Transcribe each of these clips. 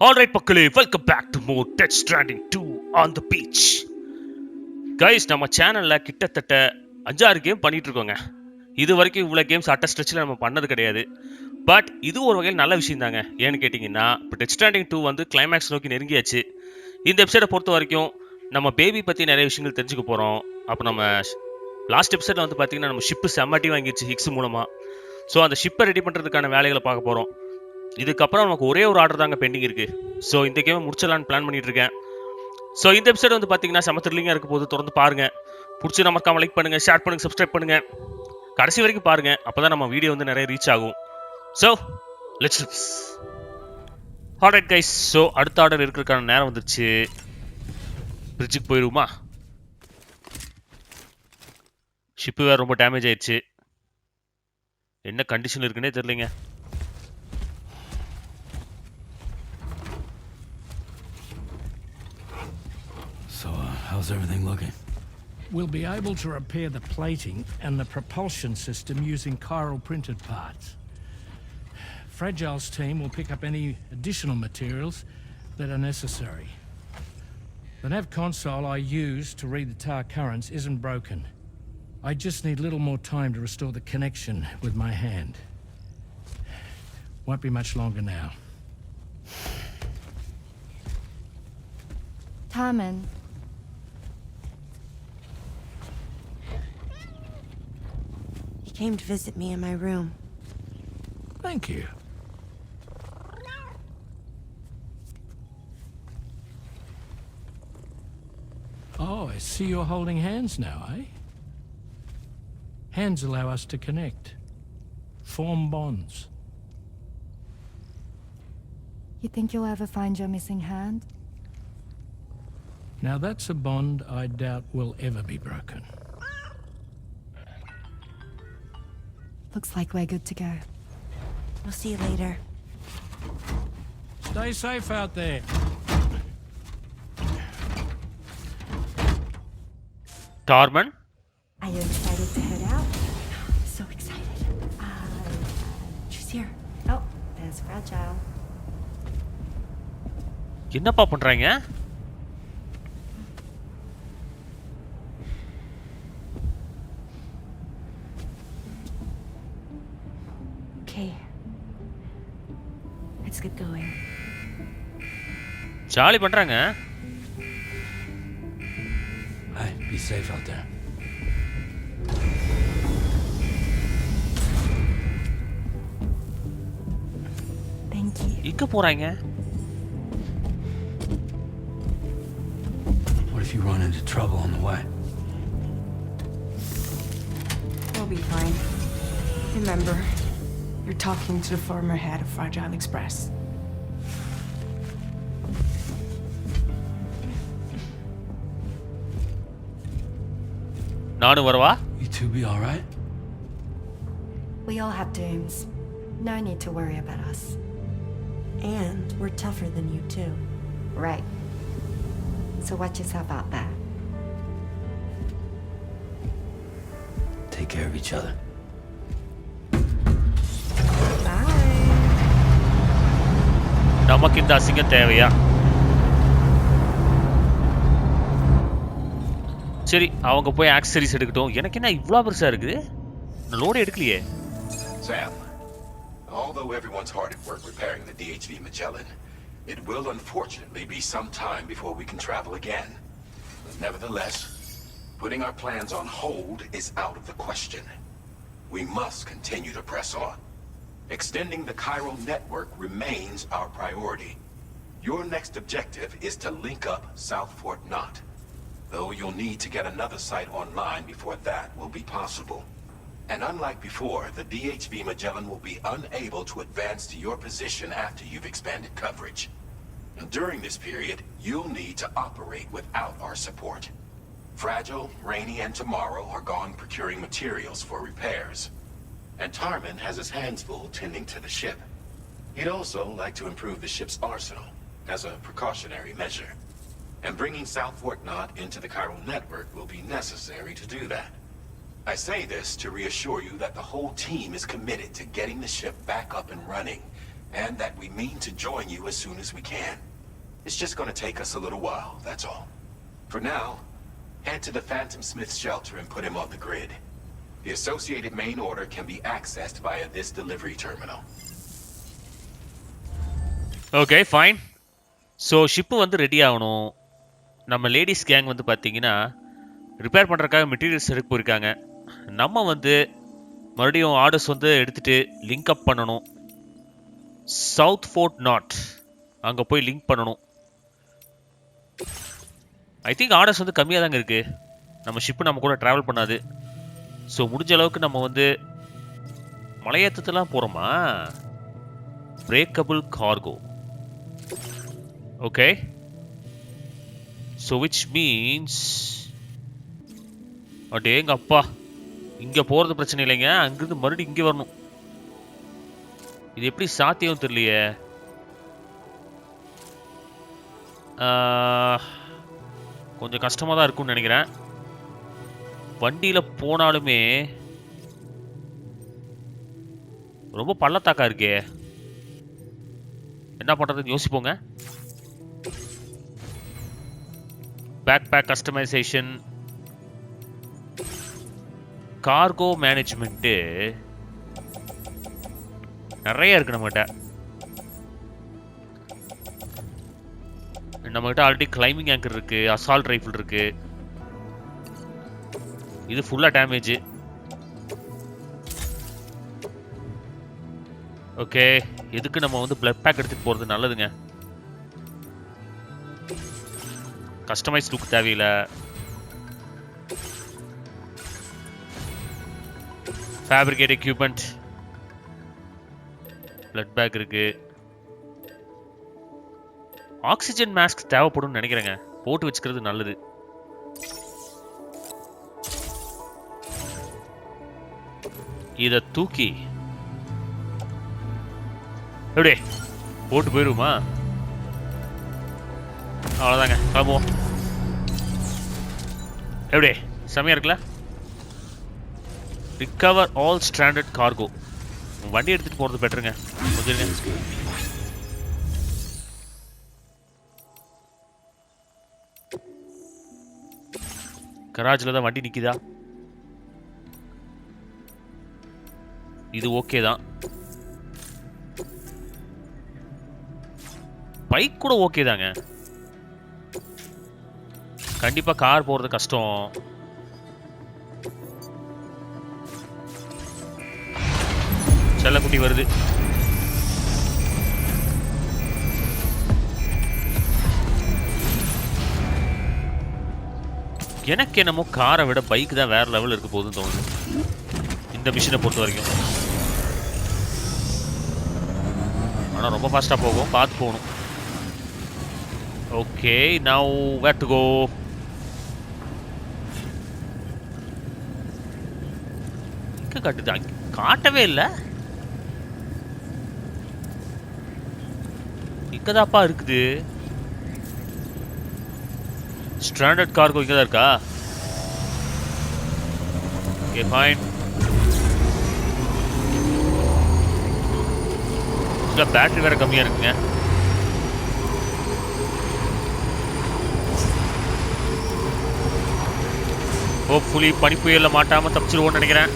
Alright மக்களே, welcome back to more Death Stranding 2 on the beach. Guys, நம்ம சேனல்ல கிட்டத்தட்ட 5-6 கேம் பண்ணிட்டு இருக்கோங்க. இது வரைக்கும் இவ்வளவு கேம்ஸ் அட்ட ஸ்ட்ரெச்சில் நம்ம பண்ணது கிடையாது. பட் இது ஒரு வகையில் நல்ல விஷயம் தாங்க. ஏன்னு கேட்டிங்கன்னா இப்போ டெத் ஸ்ட்ராண்டிங் 2 வந்து கிளைமேக்ஸ் நோக்கி நெருங்கியாச்சு. இந்த எபிசோடை பொறுத்த வரைக்கும் நம்ம பேபி பற்றி நிறைய விஷயங்கள் தெரிஞ்சுக்க போகிறோம். அப்போ நம்ம லாஸ்ட் எபிசோடில் வந்து பார்த்தீங்கன்னா நம்ம ஷிப்பு செம்மட்டி வாங்கிடுச்சு ஹிக்ஸ் மூலமாக. ஸோ அந்த ஷிப்பை ரெடி பண்ணுறதுக்கான வேலைகளை பார்க்க போகிறோம். இதுக்கப்புறம் நமக்கு ஒரே ஒரு ஆர்டர் தாங்க பெண்டிங் இருக்குது. ஸோ இந்த கேமை முடிச்சிடலான்னு பிளான் பண்ணிட்டு இருக்கேன். ஸோ இந்த எபிசோட் வந்து பார்த்தீங்கன்னா செம த்ரில்லிங்காக இருக்க போது தொடர்ந்து பாருங்கள். பிடிச்சி நமக்காம லைக் பண்ணுங்கள், ஷேர் பண்ணுங்கள், சப்ஸ்கிரைப் பண்ணுங்கள். கடைசி வரைக்கும் பாருங்கள், அப்போ தான் நம்ம வீடியோ வந்து நிறைய ரீச் ஆகும். So let's to this. Alright guys, so அடுத்த ஆர்டர் இருக்கிறதுக்கான நேரம் வந்துருச்சு. பிரிட்ஜுக்கு போயிடுவோமா? ஷிப்பு வேறு ரொம்ப டேமேஜ் ஆயிடுச்சு. என்ன கண்டிஷன் இருக்குன்னே தெரியலைங்க. So, how's everything looking? We'll be able to repair the plating and the propulsion system using chiral printed parts. Fragile's team will pick up any additional materials that are necessary. The nav console I use to read the tar currents isn't broken. I just need a little more time to restore the connection with my hand. Won't be much longer now. Tarman. He came to visit me in my room. Thank you. Oh, I see you're holding hands now, eh? Hands allow us to connect, form bonds. You think you'll ever find your missing hand? Now that's a bond I doubt will ever be broken. Looks like we're good to go. We'll see you later. Stay safe out there. Dormant, Are you excited to head out? So excited. She's here. Oh, there's Fragile. என்னப்பா பண்ணுறாங்க? Okay. Let's get going. Jolly பண்ணுறாங்க. Hey, be safe out there. Thank you. எங்கே போகிறாங்க? What if you run into trouble on the way? We'll be fine. Remember, you're talking to the former head of Fragile Express. நானும் வரவா? You two be alright? We all have dooms. No need to worry about us. And we're tougher than you too. Right. So watch yourself out there. Take care of each other. Bye. நமக்கு இந்த அசிங்கம் தேவையா? சரி, அவங்க போய் accessories எடுக்கட்டும். எனக்கு என்ன இவ்வளோ பெருசாக இருக்குது? நான் load எடுக்கலையே. Sam, although everyone's hard at work repairing the DHV Magellan, it will unfortunately be some time before we can travel again. Nevertheless, putting our plans on hold is out of the question. We must continue to press on. Extending the Chiral Network remains our priority. Your next objective is to link up South Fort Knot, though you'll need to get another site online before that will be possible. And unlike before, the DHV Magellan will be unable to advance to your position after you've expanded coverage. During this period, you'll need to operate without our support. Fragile, Rainy, and Tomorrow are gone procuring materials for repairs. And Tarman has his hands full tending to the ship. He'd also like to improve the ship's arsenal, as a precautionary measure. And bringing South Fort Knot into the Chiral Network will be necessary to do that. I say this to reassure you that the whole team is committed to getting the ship back up and running and that we mean to join you as soon as we can. It's just going to take us a little while, that's all. For now, head to the Phantom Smith shelter and put him on the grid. The associated main order can be accessed via this delivery terminal. Okay fine. So ship வந்து ready ஆகணும். நம்ம ladies gang வந்து பார்த்தீங்கன்னா repair பண்ணுறதுக்காக materials எடுக்க போயிருக்காங்க. நம்ம வந்து மறுபடியும் ஆர்டர்ஸ் வந்து எடுத்துகிட்டு லிங்க் அப் பண்ணணும். சவுத் ஃபோர்ட் நார்த் அங்கே போய் லிங்க் பண்ணணும். ஐ திங்க் ஆர்டர்ஸ் வந்து கம்மியாக தாங்க இருக்குது. நம்ம ஷிப்பு நம்ம கூட ட்ராவல் பண்ணாது. ஸோ முடிஞ்ச அளவுக்கு நம்ம வந்து மலையேற்றத்துலாம் போகிறோமா? Breakable cargo. Okay. So which means அடேங்க அப்பா, இங்கே போகிறது பிரச்சனை இல்லைங்க, அங்கிருந்து மறுபடியும் இங்கே வரணும். இது எப்படி சாத்தியம் தெரியலையே. கொஞ்சம் கஷ்டமாக தான் இருக்கும்னு நினைக்கிறேன். வண்டியில் போனாலுமே ரொம்ப பள்ளத்தாக்கா இருக்கே, என்ன பண்ணுறதுன்னு யோசிப்போங்க. Backpack customization, cargo management நிறைய இருக்கு நம்மகிட்ட. நம்மகிட்ட ஆல்ரெடி கிளைம்பிங் ஆங்கர் இருக்கு, அசால்ட் ரைஃபிள் இருக்கு. இது ஃபுல்லா டேமேஜ். ஓகே, எதுக்கு நம்ம வந்து பிளட் பேக் எடுத்துட்டு போறது நல்லதுங்க. கஸ்டமைஸ் லுக் தேவையில்லை. ஃபேப்ரிகேட் எக்யூப்மெண்ட், பிளட் பேக் இருக்கு. ஆக்சிஜன் மாஸ்க் தேவைப்படும் நினைக்கிறேங்க, போட்டு வச்சுக்கிறது நல்லது. இதை தூக்கி எப்படி போட்டு போயிடுமா? அவ்வளோதாங்க, கிளம்புவோம். எப்படி செமையா இருக்குல்ல? Recover all stranded cargo. வண்டி எடுத்துட்டு போறது பெட்டருங்க. கொஞ்சம் கராஜில் தான் வண்டி நிற்கிதா? இது ஓகே தான். பைக் கூட ஓகே தாங்க. கண்டிப்பா கார் போறது கஷ்டம். செல்லக்குட்டி வருது. எனக்கு என்னமோ காரை விட பைக் தான் வேற லெவல் இருக்க போகுதுன்னு தோணுது இந்த மிஷினை பொறுத்த வரைக்கும். ஆனால் ரொம்ப ஃபாஸ்ட்டாக போகும், பார்த்து போகணும். Okay, now where to go? எங்கே காட்டுது? அங்கே காட்டவே இல்லை. இங்கதாப்பா இருக்குது. ஸ்ட்ராண்டட் கார்கோ இங்கே தான் இருக்கா? Okay fine. பேட்டரி வேற கம்மியா இருக்குங்க. ஹோப்ஃபுல்லி பனிப்புயல்ல மாட்டாம தப்பிச்சிருவோம்னு நினைக்கிறேன்.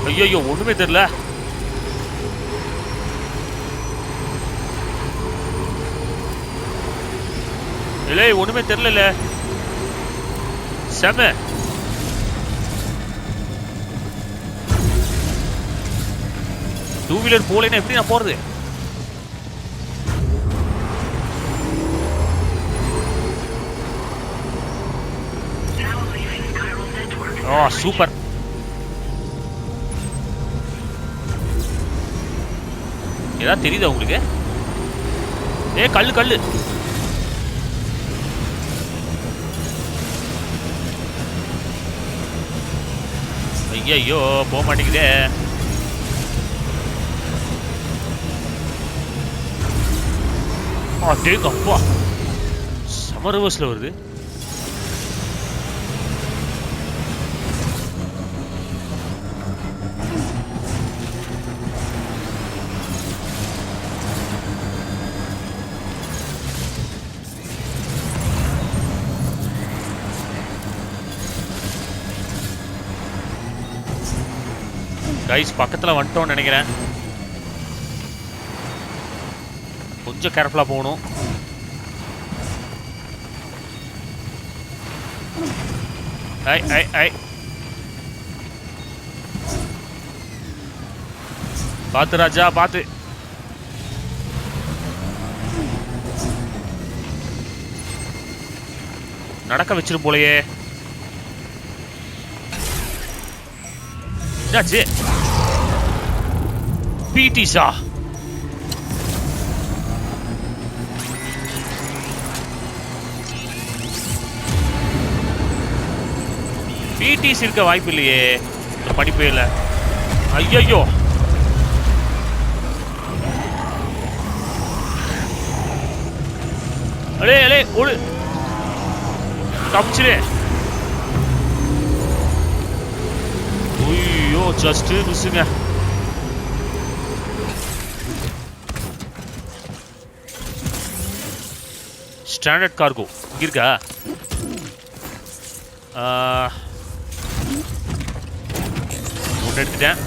ஐயோ ஒண்ணுமே தெரியல. இல்லை ஒண்ணுமே தெரியல. செம. டூ வீலர் போலேன்னா எப்படி நான் போறது? ஓ சூப்பர். ஏதாவது தெரியுதா உங்களுக்கு? ஏ கல்லு கல்லு. ஐயோ போக மாட்டேங்குதே. அப்பா செம ரிவர்ஸ்ல வருது. கைஸ் பக்கத்துல வந்துட்டோம்னு நினைக்கிறேன். கொஞ்சம் கேர்ஃபுல்லா போகணும். ஐ ஐ ஐ பாத்து ராஜா பாத்து. நடக்க வச்சிரும் போலயே. என்னாச்சு? பீட்டிஸா? பீட்டிஸ் இருக்க வாய்ப்பு இல்லையே இந்த படிப்பே இல்லை. ஐயோ அலே அலே ஓடு தப்பிச்சிரு. ஐயோ ஜஸ்ட் மிஸ்ஸுங்க. ஸ்டாண்டர்ட் கார்கோ இங்க இருக்கா? ஒன்று எடுத்துட்டேன்.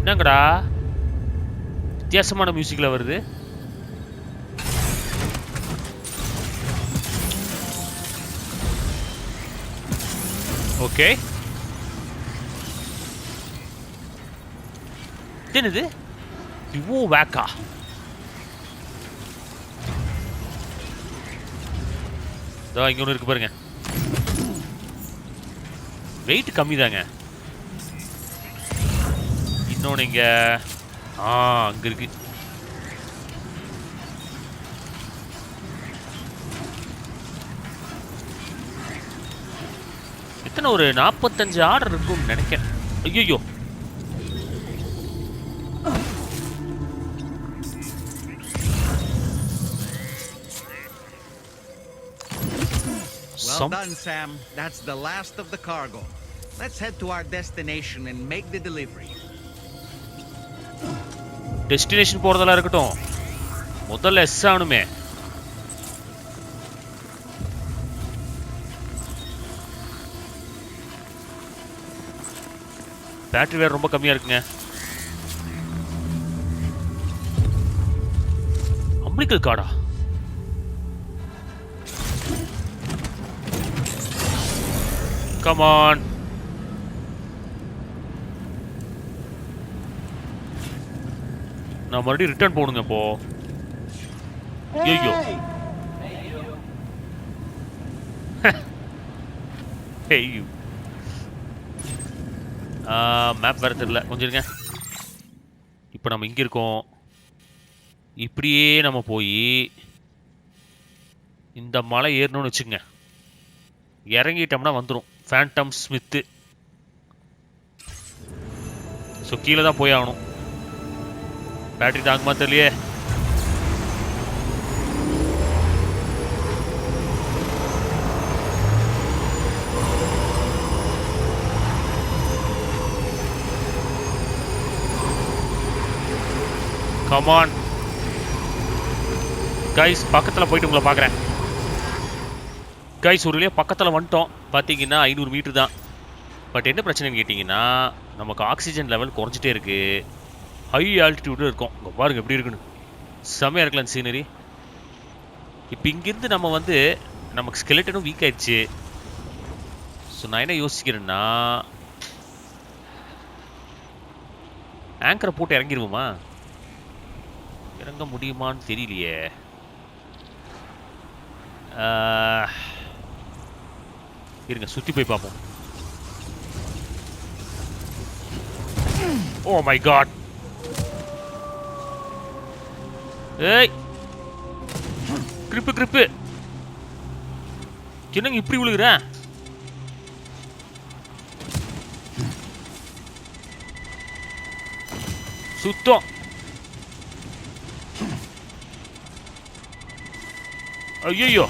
என்னங்கடா வித்தியாசமான மியூசிக்ல வருது. ஓகே என்னது விவோ வேக்கா? இதோ இங்க ஒன்று இருக்கு பாருங்க. வெயிட் கம்மி தாங்க. இன்னொன்று இங்க அங்க இருக்கு. எத்தனை ஒரு 45 ஆர்டர் இருக்கும்னு நினைக்கிறேன். ஐயோ Well done, Sam. That's the last of the cargo. Let's head to our destination and make the delivery. Destination போறதெல்லாம் இருக்கட்டும், முதல்ல எஸ் ஆகணுமே. பேட்டரி வேற ரொம்ப கம்மியா இருக்குங்க. அம்பிளிக்கல் கார்டா? Come on. நான் மறுபடியும் ரிட்டர்ன் போகணுங்க இப்போ. ஐயோ ஐயோ மேப் வேற தெரியல, கொஞ்சம் இருங்க. இப்போ நம்ம இங்கே இருக்கோம். இப்படியே நம்ம போய் இந்த மலை ஏறணும்னு வச்சுக்கோங்க. இறங்கிட்டோம்னா வந்துடும் ஃபேண்டம் ஸ்மித்து. ஸோ கீழே தான் போய் ஆகணும். பேட்டரி தாங்குமா தெரியலையே. கமான் கைஸ், பக்கத்தில் போயிட்டு உங்களை பார்க்குறேன். கைஸ் ஒரு வழியாக பக்கத்தில் வந்துட்டோம். பார்த்தீங்கன்னா 500 மீட்டர் தான். பட் என்ன பிரச்சனைன்னு கேட்டிங்கன்னா, நமக்கு ஆக்சிஜன் லெவல் குறைஞ்சிட்டே இருக்குது. ஹை ஆல்டிடியூடில் இருக்கும். இங்கே பாருங்க எப்படி இருக்குன்னு. செம்மையாக இருக்கலாம் இந்த சீனரி. இப்போ இங்கேருந்து நம்ம வந்து நமக்கு ஸ்கெலட்டனும் வீக் ஆயிடுச்சு. ஸோ நான் என்ன யோசிக்கிறேன்னா, ஆங்கரை போட்டு இறங்கிடுவோமா? இறங்க முடியுமான்னு தெரியலையே. இருங்க சுற்றி போய் பார்ப்போம். Oh my god. ஏய் கிரிப்பு கிரிப்பு, என்னங்க இப்படி விழுகிறேன்? சுத்தம். ஐயோ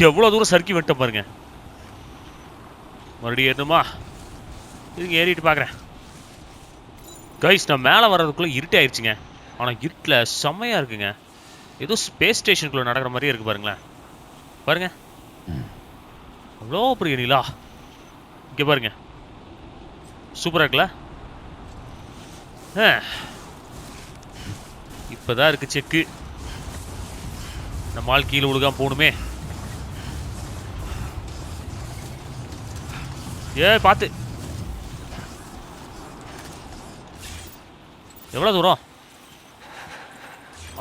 எவ்வளோ தூரம் சறுக்கி விட்ட பாருங்க. மறுபடியும் ஏறணுமா? இதுங்க ஏறிட்டு பார்க்குறேன். கைஸ், நான் மேலே வர்றதுக்குள்ளே இருட்டே ஆயிடுச்சுங்க. ஆனால் இருட்டில் செம்மையாக இருக்குங்க. ஏதோ ஸ்பேஸ் ஸ்டேஷனுக்குள்ளே நடக்கிற மாதிரியே இருக்குது பாருங்களேன். பாருங்க, அவ்வளோ பெரிய நிலா. இங்கே பாருங்க, சூப்பராக இருக்குல்ல? இப்போதான் இருக்கு செக்கு. நம்ம ஆள் கீழே விழுகாம போகணுமே. பார்த்து. எவ்வளோ தூரம்?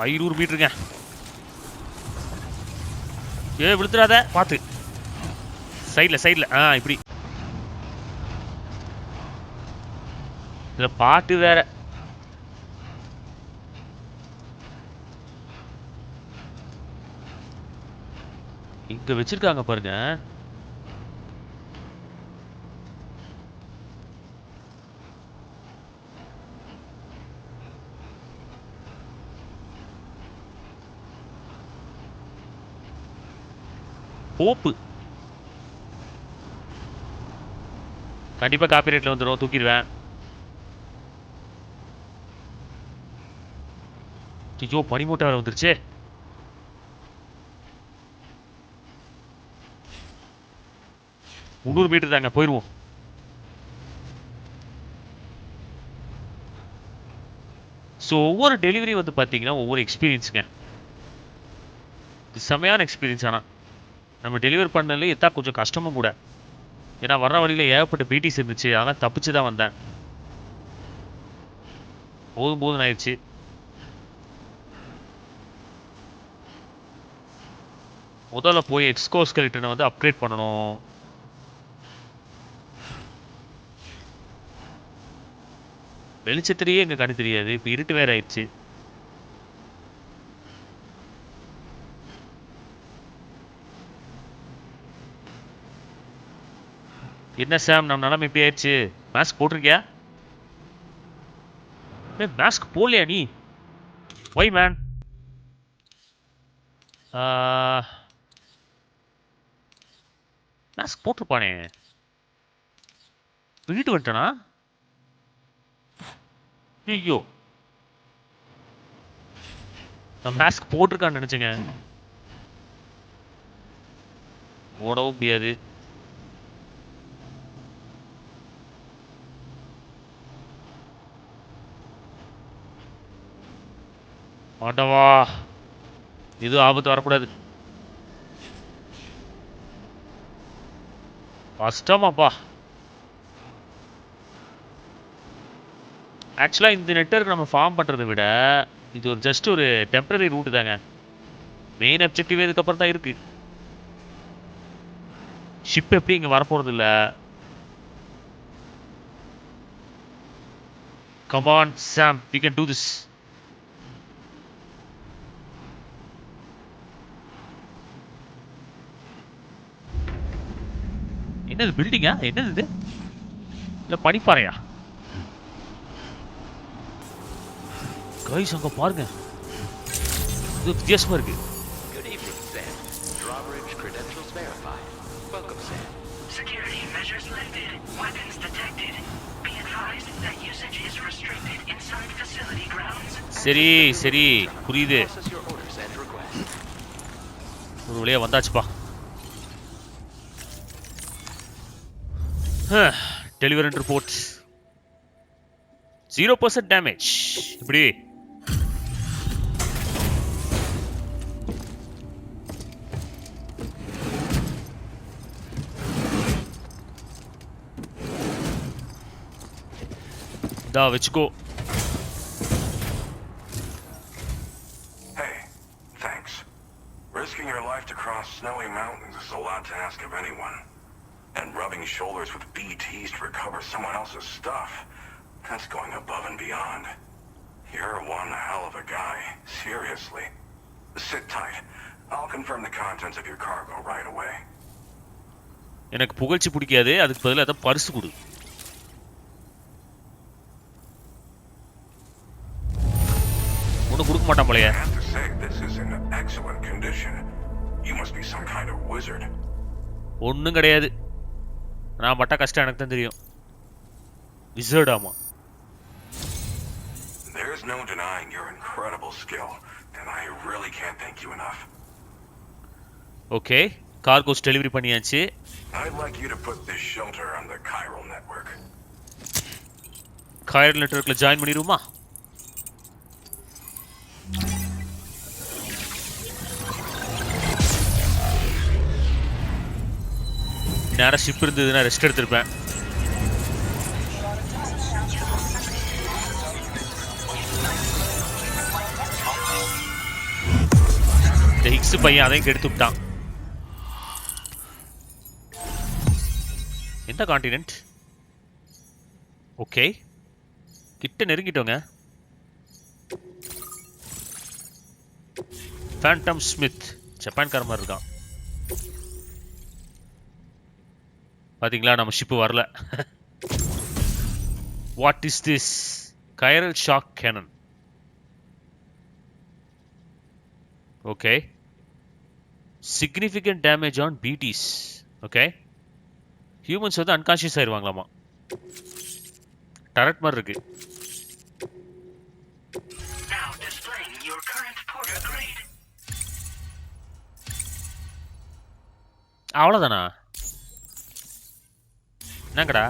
500 மீட்டருங்க. விழுத்துறாத, பார்த்து. சைடில் இப்படி. இதில் பாட்டு வேற. இங்க வச்சிருக்காங்க பாருங்க. போப்பு கண்டிப்பா காப்பிரைட்ல வந்துடும், தூக்கிடுவேன். ஐயோ, பனிமூட்டை வேற வந்துருச்சு. மீட்டர் தாங்க, போயிடுவோம். ஸோ ஒவ்வொரு டெலிவரி வந்து பார்த்தீங்கன்னா ஒவ்வொரு எக்ஸ்பீரியன்ஸுங்க. இது செம்மையான எக்ஸ்பீரியன்ஸ். ஆனால் நம்ம டெலிவரி பண்ணதுலேயே எத்தா கொஞ்சம் கஷ்டமும் கூட. ஏன்னா வர்ற வழியில் ஏகப்பட்ட பிடிஸ் இருந்துச்சு, அதெல்லாம் தப்பிச்சு தான் வந்தேன். போதும் ஆயிடுச்சு. முதல்ல போய் எக்ஸ்கோஸ்கெலிட்டனை வந்து அப்கிரேட் பண்ணணும். வெளிச்சத்திலேயே எங்க கண்ணு தெரியாது, இப்போ இருட்டு வேற ஆயிடுச்சு. என்ன சாம், நம்ம நிலைமை இப்படி ஆயிடுச்சு? மாஸ்க் போட்டிருக்கியா? மாஸ்க் போடலையா நீ? Why man. மாஸ்க் போட்டிருப்பானே. வீட்டு வந்துட்டனா? ஐயோ, நான் மாஸ்க் போட்டிருக்கான்னு நினைச்சேங்க. ஓடவும் முடியாது. மாட்டவா, இது ஆபத்து வரக்கூடாது. கஷ்டமாப்பா. ஆக்சுவலாக இந்த நெட்வொர்க் நம்ம ஃபார்ம் பண்ணுறதை விட இது ஒரு ஜஸ்ட் ஒரு டெம்பரரி ரூட்டு தாங்க. மெயின் அப்ஜெக்டிவ் இதுக்கப்புறம் தான் இருக்கு. ஷிப் எப்படி இங்கே வரப்போகிறது இல்லை. Come on, Sam, we can do this. என்னது பில்டிங்கா? என்னது இது? இல்லை பனிப்பாறையா? கைஸ், அங்க பாருங்க, இது வித்தியாசமா இருக்கு. Good evening, Sam. Drawbridge credentials verified. Welcome, Sam. Security measures lifted. Weapons detected. Be advised that usage is restricted inside facility grounds. சரி புரியுது. Process your orders and requests. ஒரு வழியா வந்தாச்சுப்பா. Delivery report 0% damage. இப்படி இதா வச்சுக்கோ. Hey, thanks. Risking your life to cross snowy mountains is a lot to ask of anyone. And rubbing shoulders with BTs to recover someone else's stuff, that's going above and beyond. You're one hell of a guy, seriously. Sit tight. I'll confirm the contents of your cargo right away. எனக்கு புகழ்ச்சி பிடிக்காது, அதுக்கு பதிலா அத பரிசு கொடு. ஒன்னும் கொடுக்க மாட்டான் போலயே. I have to say, this is in excellent condition. You must be some kind of wizard. ஒண்ணும் கிடையாது. நான் பட்ட கஷ்டம் எனக்கு தான் தெரியும். விசர்ட் ஆமா. There's no denying your incredible skill, and I really can't thank you enough. Okay, cargo's delivery பண்ணியாச்சு. I'd like you to put this shelter on the Chiral Network. Chiral Networkல ஜாயின் பண்ணிடுமா? நேரா ஷிப் இருந்ததுன்னா rest எடுத்திருப்பேன். இந்த Hicks பையன் அதையும் கெடுத்து விட்டான். எந்த கான்டினென்ட்? ஓகே, கிட்ட நெருங்கிட்டோங்க. ஃபேண்டம் ஸ்மித் ஜப்பான்கார மாதிரி இருக்கான். பாத்தீங்களா, நம்ம ஷிப்பு வரல. What is this? Chiral shock cannon. Okay, significant damage on BTs. Okay, humans வந்து அன்கான்ஷியஸ் ஆயிருவாங்களாமா. டரட் மாதிரி இருக்கு. Now displaying your current porter grade. அவ்வளவுதானா? என்னங்கடா?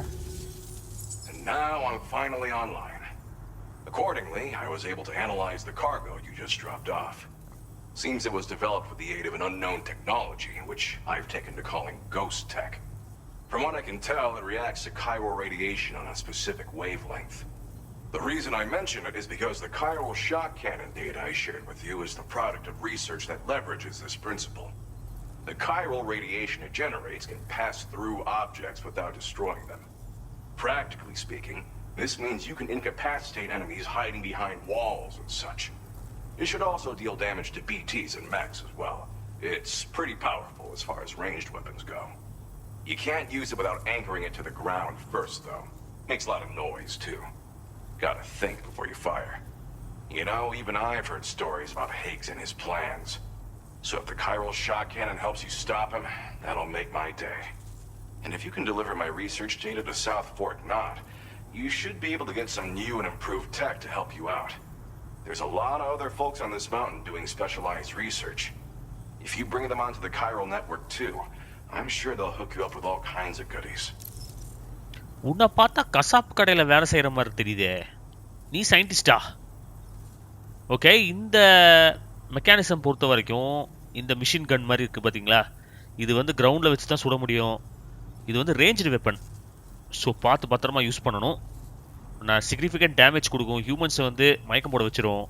And now I'm finally online. Accordingly, I was able to analyze the cargo you just dropped off. Seems it was developed with the aid of an unknown technology, which I've taken to calling ghost tech. From what I can tell, it reacts to chiral radiation on a specific wavelength. The reason I mention it is because the chiral shock cannon data I shared with you is the product of research that leverages this principle. The chiral radiation it generates can pass through objects without destroying them. Practically speaking, this means you can incapacitate enemies hiding behind walls and such. It should also deal damage to BTs and mechs as well. It's pretty powerful as far as ranged weapons go. You can't use it without anchoring it to the ground first, though. Makes a lot of noise, too. Gotta think before you fire. You know, even I've heard stories about Higgs and his plans. So if the chiral shock cannon helps you stop him, that'll make my day. And if you can deliver my research data to South Fort Knot, you should be able to get some new and improved tech to help you out. There's a lot of other folks on this mountain doing specialized research. If you bring them onto the Chiral Network too, I'm sure they'll hook you up with all kinds of goodies. உன்னை பார்த்தா கசாப் கடையில் வேலை செய்கிற மாதிரி தெரியுதே. நீ சயின்டிஸ்டா? Okay, இந்த mechanism பொறுத்த வரைக்கும் இந்த மிஷின் கன் மாதிரி இருக்குது பார்த்தீங்களா, இது வந்து கிரவுண்டில் வச்சு தான் சுட முடியும். இது வந்து ரேஞ்சு வெப்பன். ஸோ பார்த்து பத்திரமா யூஸ் பண்ணணும். நான் சிக்னிஃபிகண்ட் டேமேஜ் கொடுக்கும், ஹியூமன்ஸை வந்து மயக்கம் போட வச்சிரும்.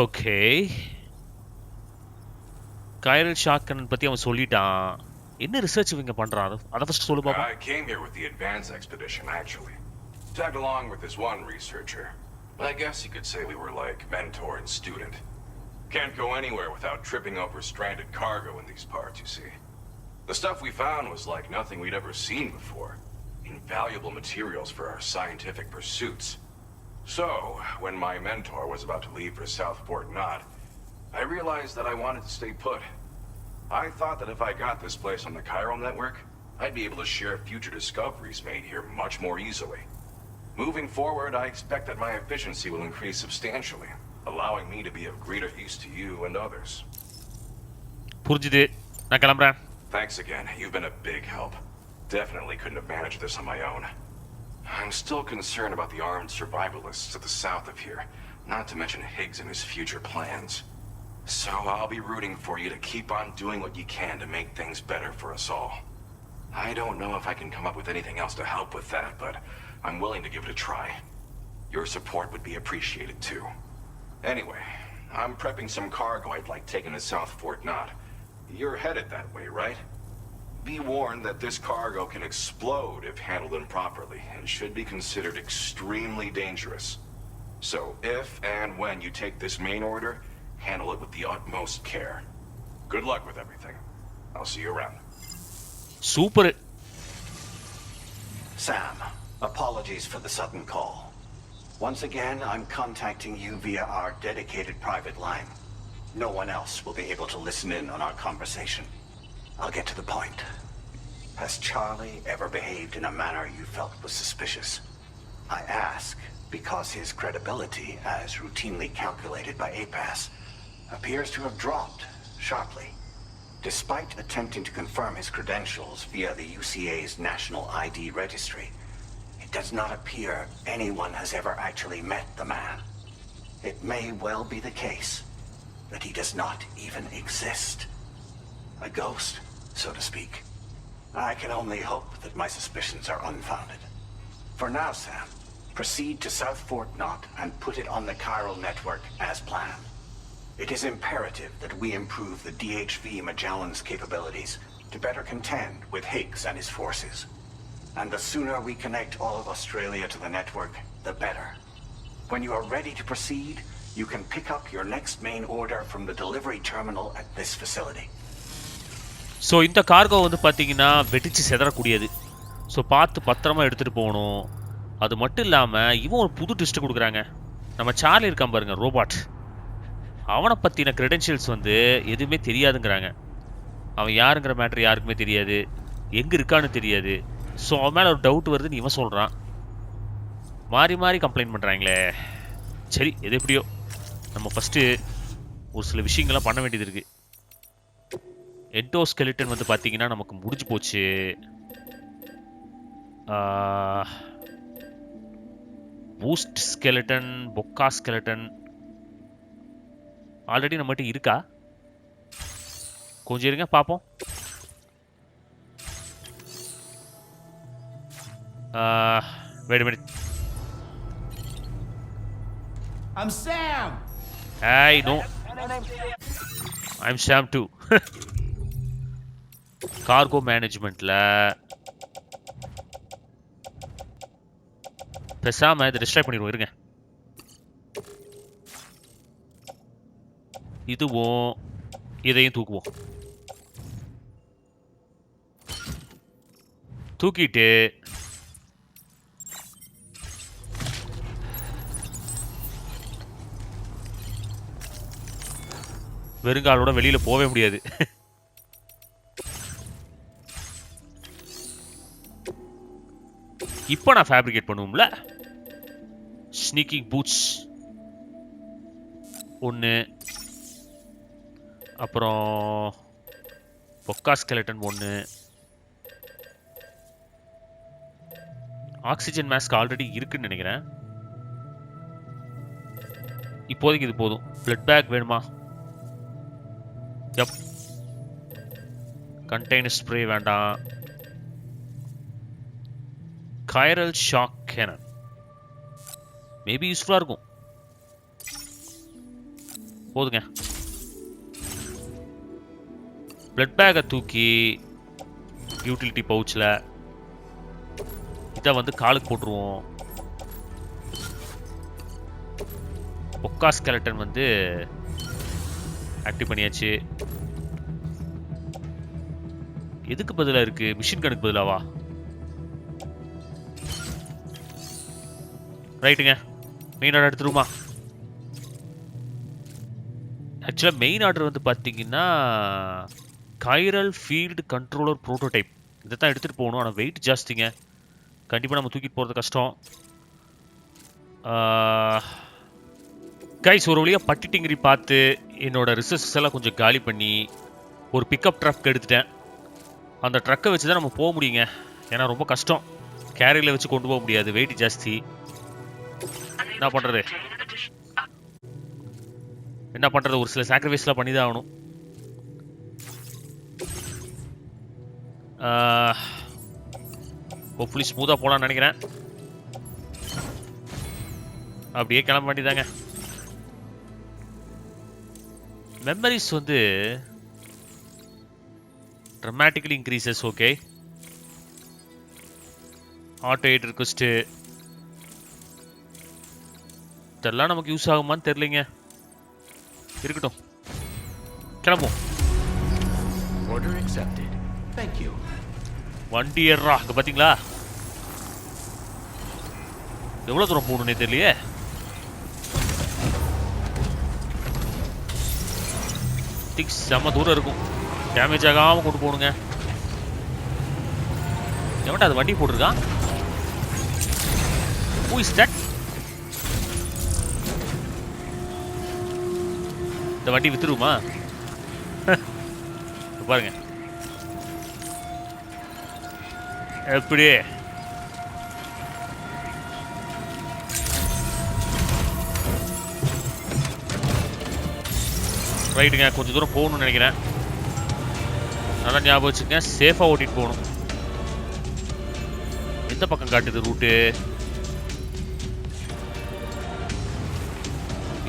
ஓகே, கைரல் ஷாக் கன்னன் பற்றி அவன் சொல்லிட்டான். என்ன ரிசர்ச் இவங்க பண்ணுறான் அதை ஃபர்ஸ்ட் சொல்லு பாப்பா. I came here with the advance expedition, actually. Tagged along with this one researcher. I guess you could say we were like mentor and student. Can't go anywhere without tripping over stranded cargo in these parts, you see. The stuff we found was like nothing we'd ever seen before. Invaluable materials for our scientific pursuits. So, when my mentor was about to leave for South Fort Knot, I realized that I wanted to stay put. I thought that if I got this place on the Chiral Network, I'd be able to share future discoveries made here much more easily. Moving forward, I expect that my efficiency will increase substantially, allowing me to be of greater use to you and others. புரிஞ்சுது, நான் கிளம்புறேன். Thanks again, you've been a big help. Definitely couldn't have managed this on my own. I'm still concerned about the armed survivalists to the south of here, not to mention Higgs and his future plans. So I'll be rooting for you to keep on doing what you can to make things better for us all. I don't know if I can come up with anything else to help with that, but I'm willing to give it a try. Your support would be appreciated too. Anyway, I'm prepping some cargo I'd like taken to South Fort Knot. You're headed that way, right? Be warned that this cargo can explode if handled improperly and should be considered extremely dangerous. So if and when you take this main order, handle it with the utmost care. Good luck with everything. I'll see you around. Super. Sam, apologies for the sudden call. Once again, I'm contacting you via our dedicated private line. No one else will be able to listen in on our conversation. I'll get to the point. Has Charlie ever behaved in a manner you felt was suspicious? I ask because his credibility, as routinely calculated by APAS, appears to have dropped sharply. Despite attempting to confirm his credentials via the UCA's National ID Registry, it does not appear anyone has ever actually met the man. It may well be the case that he does not even exist. A ghost, so to speak. I can only hope that my suspicions are unfounded. For now, Sam, proceed to South Fort Knot and put it on the Chiral Network as planned. It is imperative that we improve the DHV Magellan's capabilities to better contend with Higgs and his forces. And the sooner we connect all of Australia to the network, the better. When you are ready to proceed, you can pick up your next main order from the delivery terminal at this facility. So இந்த cargo வந்து பார்த்தீங்கன்னா வெடிச்சு செதறக்கூடியது. So பார்த்து பத்திரமா எடுத்துகிட்டு போகணும். அது மட்டும் இல்லாமல் இவன் ஒரு புது ட்விஸ்ட்டு கொடுக்குறாங்க. நம்ம சார்லி இருக்கான் பாருங்க, ரோபாட். அவனை பற்றின க்ரெடென்ஷியல்ஸ் வந்து எதுவுமே தெரியாதுங்கிறாங்க. அவன் யாருங்கிற மேட்ரு யாருக்குமே தெரியாது, எங்கே இருக்கான்னு தெரியாது. ஸோ அவன் மேலே ஒரு டவுட் வருதுன்னு இவன் சொல்கிறான். மாறி மாறி கம்ப்ளைண்ட் பண்ணுறாங்களே. சரி, எது எப்படியோ நம்ம ஃபஸ்ட்டு ஒரு சில விஷயங்கள்லாம் பண்ண வேண்டியது இருக்குது. எண்டோஸ்கெலிட்டன் வந்து பார்த்தீங்கன்னா நமக்கு முடிஞ்சு போச்சு. Boost skeleton, bokeh skeleton already நம்மகிட்ட இருக்கா? கொஞ்சம் இருங்க பார்ப்போம். Wait a minute. I'm Sam. Hey, no. I'm Sam too. Cargo மேனேஜ்மெண்ட்ல பேசாம இதை டிஸ்ட்ராக்ட் பண்ணிடுவோம். இருங்க, இதுவும் இதையும் தூக்குவோம். தூக்கிட்டு வெறுங்காலோட வெளியில போவே முடியாது. இப்போ நான் ஃபேப்ரிகேட் பண்ணுவோம்ல. ஸ்னீக்கிங் பூட்ஸ் ஒன்று, அப்புறம் பொக்கா ஸ்கெலட்டன் ஒன்று, ஆக்சிஜன் மாஸ்க் ஆல்ரெடி இருக்குன்னு நினைக்கிறேன். இப்போதைக்கு இது போதும். பிளட் பேக் வேணுமா? யப். கண்டெய்னர் ஸ்ப்ரே வேண்டாம். கைரல் ஷாக் கேனன் மேபி யூஸ்ஃபுல்லாக இருக்கும். போதுங்க. பிளட் பேக்கை தூக்கி யூட்டிலிட்டி பவுச்சில் இதை வந்து காலுக்கு போட்டுருவோம். பொக்கா ஸ்கெலட்டன் வந்து ஆக்டிவ் பண்ணியாச்சு. எதுக்கு பதிலாக இருக்கு? மிஷின் கனுக்கு பதிலாவா? ரைட்டுங்க, மெயின் ஆர்டர் எடுத்துருமா? ஆக்சுவலாக மெயின் ஆர்டர் வந்து பார்த்தீங்கன்னா கைரல் ஃபீல்டு கண்ட்ரோலர் ப்ரோட்டோடைப். இதை தான் எடுத்துகிட்டு போகணும். ஆனால் வெயிட் ஜாஸ்திங்க, கண்டிப்பாக நம்ம தூக்கிட்டு போகிறது கஷ்டம். கைஸ், ஒரு வழியாக பட்டிட்டிங்கிரி பார்த்து என்னோடய ரிசர்ச்சஸ் எல்லாம் கொஞ்சம் காலி பண்ணி ஒரு பிக்கப் ட்ரக் எடுத்துட்டேன். அந்த ட்ரக்கை வச்சு தான் நம்ம போக முடியுங்க. ஏன்னா ரொம்ப கஷ்டம், கேரியில் வச்சு கொண்டு போக முடியாது, வெயிட் ஜாஸ்தி. என்ன பண்ணுறது, ஒரு சில சாக்ரிஃபைஸ்லாம் பண்ணி தான் ஆகணும். ஹோப்ஃபுல்லி ஸ்மூத்தாக போகலான்னு நினைக்கிறேன். அப்படியே கிளம்ப வேண்டியதாங்க. மெமரிஸ் வந்து dramatically increases. Okay, auto aid request இதெல்லாம் நமக்கு யூஸ் ஆகுமான்னு தெரியலைங்க. இருக்கட்டும், கிளம்புவோம். Order accepted. Thank you. வண்டி ஏறா. அங்கே பார்த்தீங்களா எவ்வளோ தூரம் போகணுன்னே தெரியலையே. சம்திங் செம்ம தூரம் இருக்கும். டேமேஜ் ஆகாம கொண்டு போகணுங்க. எவன்டா அது வண்டி போட்டிருக்கான்? Who is that? இந்த வண்டி வித்துருமா? பாருங்க எப்படி ரைட்டுங்க. கொஞ்சம் தூரம் போகணும்னு நினைக்கிறேன். நல்லா ஞாபகம் வச்சுக்கங்க, சேஃபாக ஓட்டிட்டு போகணும். எந்த பக்கம் காட்டுது ரூட்டு?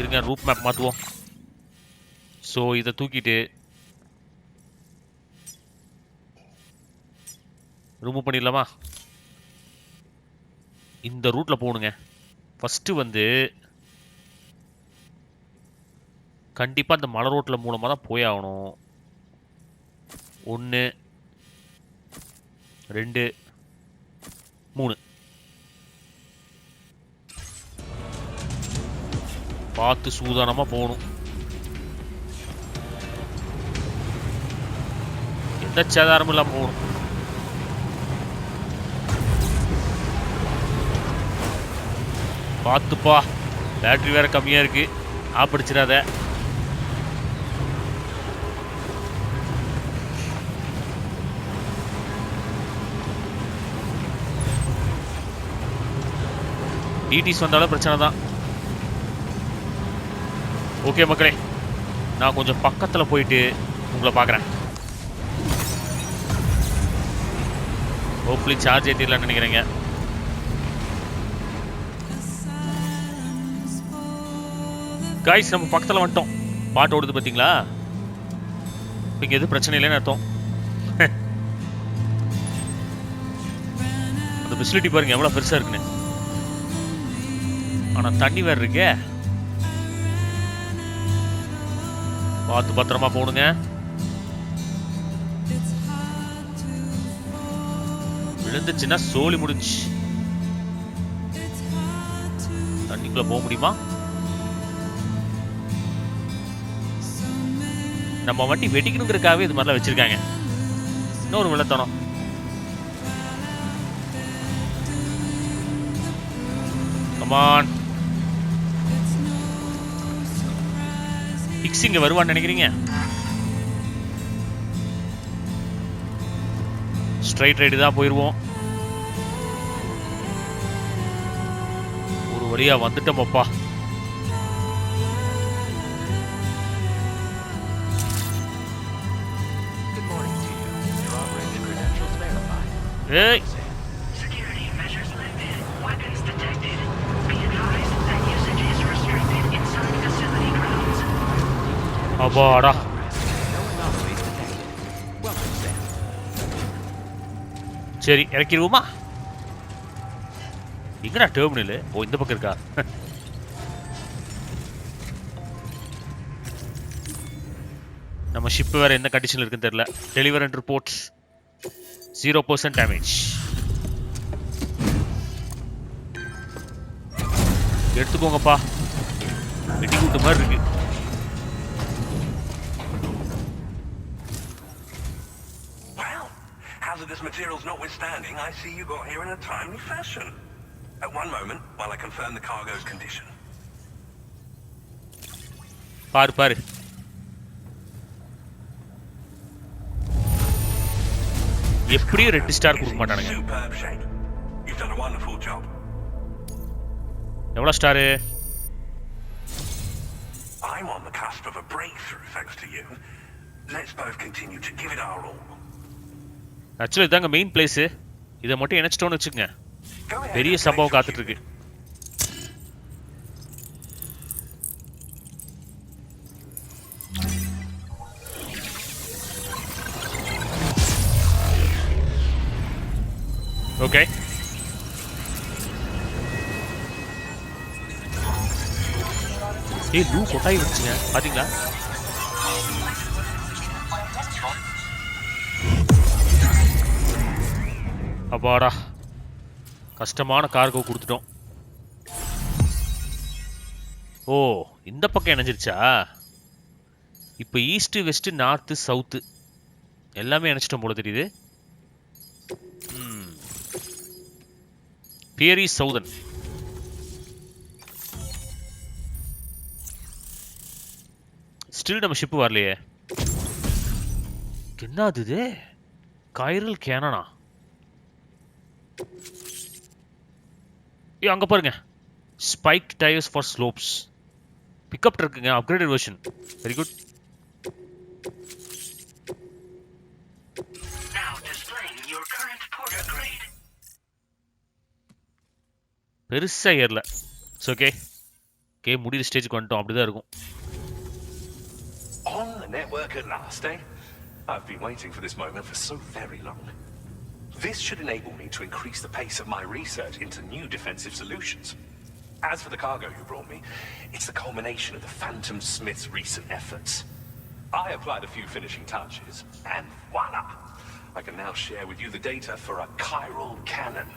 இருங்க, ரூட் மேப் மாற்றுவோம். ஸோ இதை தூக்கிட்டு ரிமூவ் பண்ணிடலாமா? இந்த ரூட்டில் போகணுங்க. ஃபஸ்ட்டு வந்து கண்டிப்பாக இந்த மலை ரோட்டில் மூலமாக தான் போய் ஆகணும். 1 2 3 பார்த்து சூதானமாக போகணும். எந்த சேதாரமும் இல்லாமல் போகணும். பார்த்துப்பா, பேட்டரி வேற கம்மியாக இருக்கு. ஆப்பிடிச்சிடாத. டிடிஸ் வந்தாலும் பிரச்சனை தான். ஓகே மக்களே, நான் கொஞ்சம் பக்கத்தில் போயிட்டு உங்களை பார்க்குறேன். ஹோப்ஃபுல்லி சார்ஜ் ஏற்றிடலான்னு நினைக்கிறேங்க. காய்ஸ், நம்ம பக்கத்தில் வந்துட்டோம். பாட்டு ஓடுது பார்த்தீங்களா? இங்கே எதுவும் பிரச்சனை இல்லைன்னு அர்த்தம். அந்த ஃபெசிலிட்டி பாருங்க எவ்வளோ பெருசாக இருக்குன்னு. ஆனால் தண்ணி வேறு இருக்கே. பார்த்து பத்திரமா போகணுங்க. விழுந்துச்சுன்னா சோலி முடிஞ்சு. தண்ணிக்குள்ள போக முடியுமா? நம்ம வண்டி வெடிக்கணுங்கிறதுக்காகவே இது மாதிரிலாம் வச்சிருக்காங்க. இன்னொரு விளத்தனம். கமான், இங்க வருவான்னு நினைக்கிறீங்க? ஸ்ட்ரைட் ரைடு தான் போயிருவோம். ஒரு வழியா வந்துட்டோமப்பா. ஏய், Security measures lifted. Weapons detected. Be advised that usage is restricted inside facility grounds. அப்பாடா. சரி, இறக்கிடுவோமா? எங்கடா டெர்மினல்? ஓ, இந்த பக்கம் இருக்கா? நம்ம ஷிப் வேற எந்த கண்டிஷன்ல இருக்குன்னு தெரியல. Deliver and reports 0% damage. எடுத்துக்கோங்கப்பா, வெட்டி கூட்டு மாதிரி இருக்கு. Hazardous materials notwithstanding, I see you got here in a timely fashion. At one moment, while I confirm the cargo's condition. பாரு பாரு, எப்படியும் 2 ஸ்டார் கொடுக்க மாட்டானுங்க. Superb shape. You've done a wonderful job. எவ்வளவு star? I'm on the cusp of a breakthrough thanks to you. Let's both continue to give it our all. Actually இதாங்க main place. இதை மட்டும் இணைச்சிட்டோன்னு வச்சுக்கோங்க, பெரிய சம்பவம் காத்துட்டு இருக்கு. ஓகே, ஏய் லூ கொட்டாய் வச்சுங்க பாத்தீங்களா? அப்பாடா, கஷ்டமான கார்கோ கொடுத்துட்டோம். ஓ, இந்த பக்கம் இணைஞ்சிருச்சா? இப்போ ஈஸ்ட் வெஸ்ட் நார்த் சவுத் எல்லாமே நினைச்சிட்டோம் போல தெரியுது. பியரி சவுதன். ஸ்டில் நம்ம ஷிப் வரலையே. என்னது இது? கைரல் கேனனா? அங்க பாருங்க. Spike tyres for slopes. Pickup இருக்குங்க, அப்கிரேடட் வெர்ஷன். Very good. பெருசா ஏறல. It's okay. கேம் முடிகிற ஸ்டேஜுக்கு வந்துட்டோம், அப்படிதான் இருக்கும். On the network at last, eh? I've been waiting for this moment for so very long. This should enable me to increase the pace of my research into new defensive solutions. As for the cargo you brought me, it's the culmination of the Phantom Smith's recent efforts. I applied a few finishing touches, and voila! I can now share with you the data for a chiral cannon.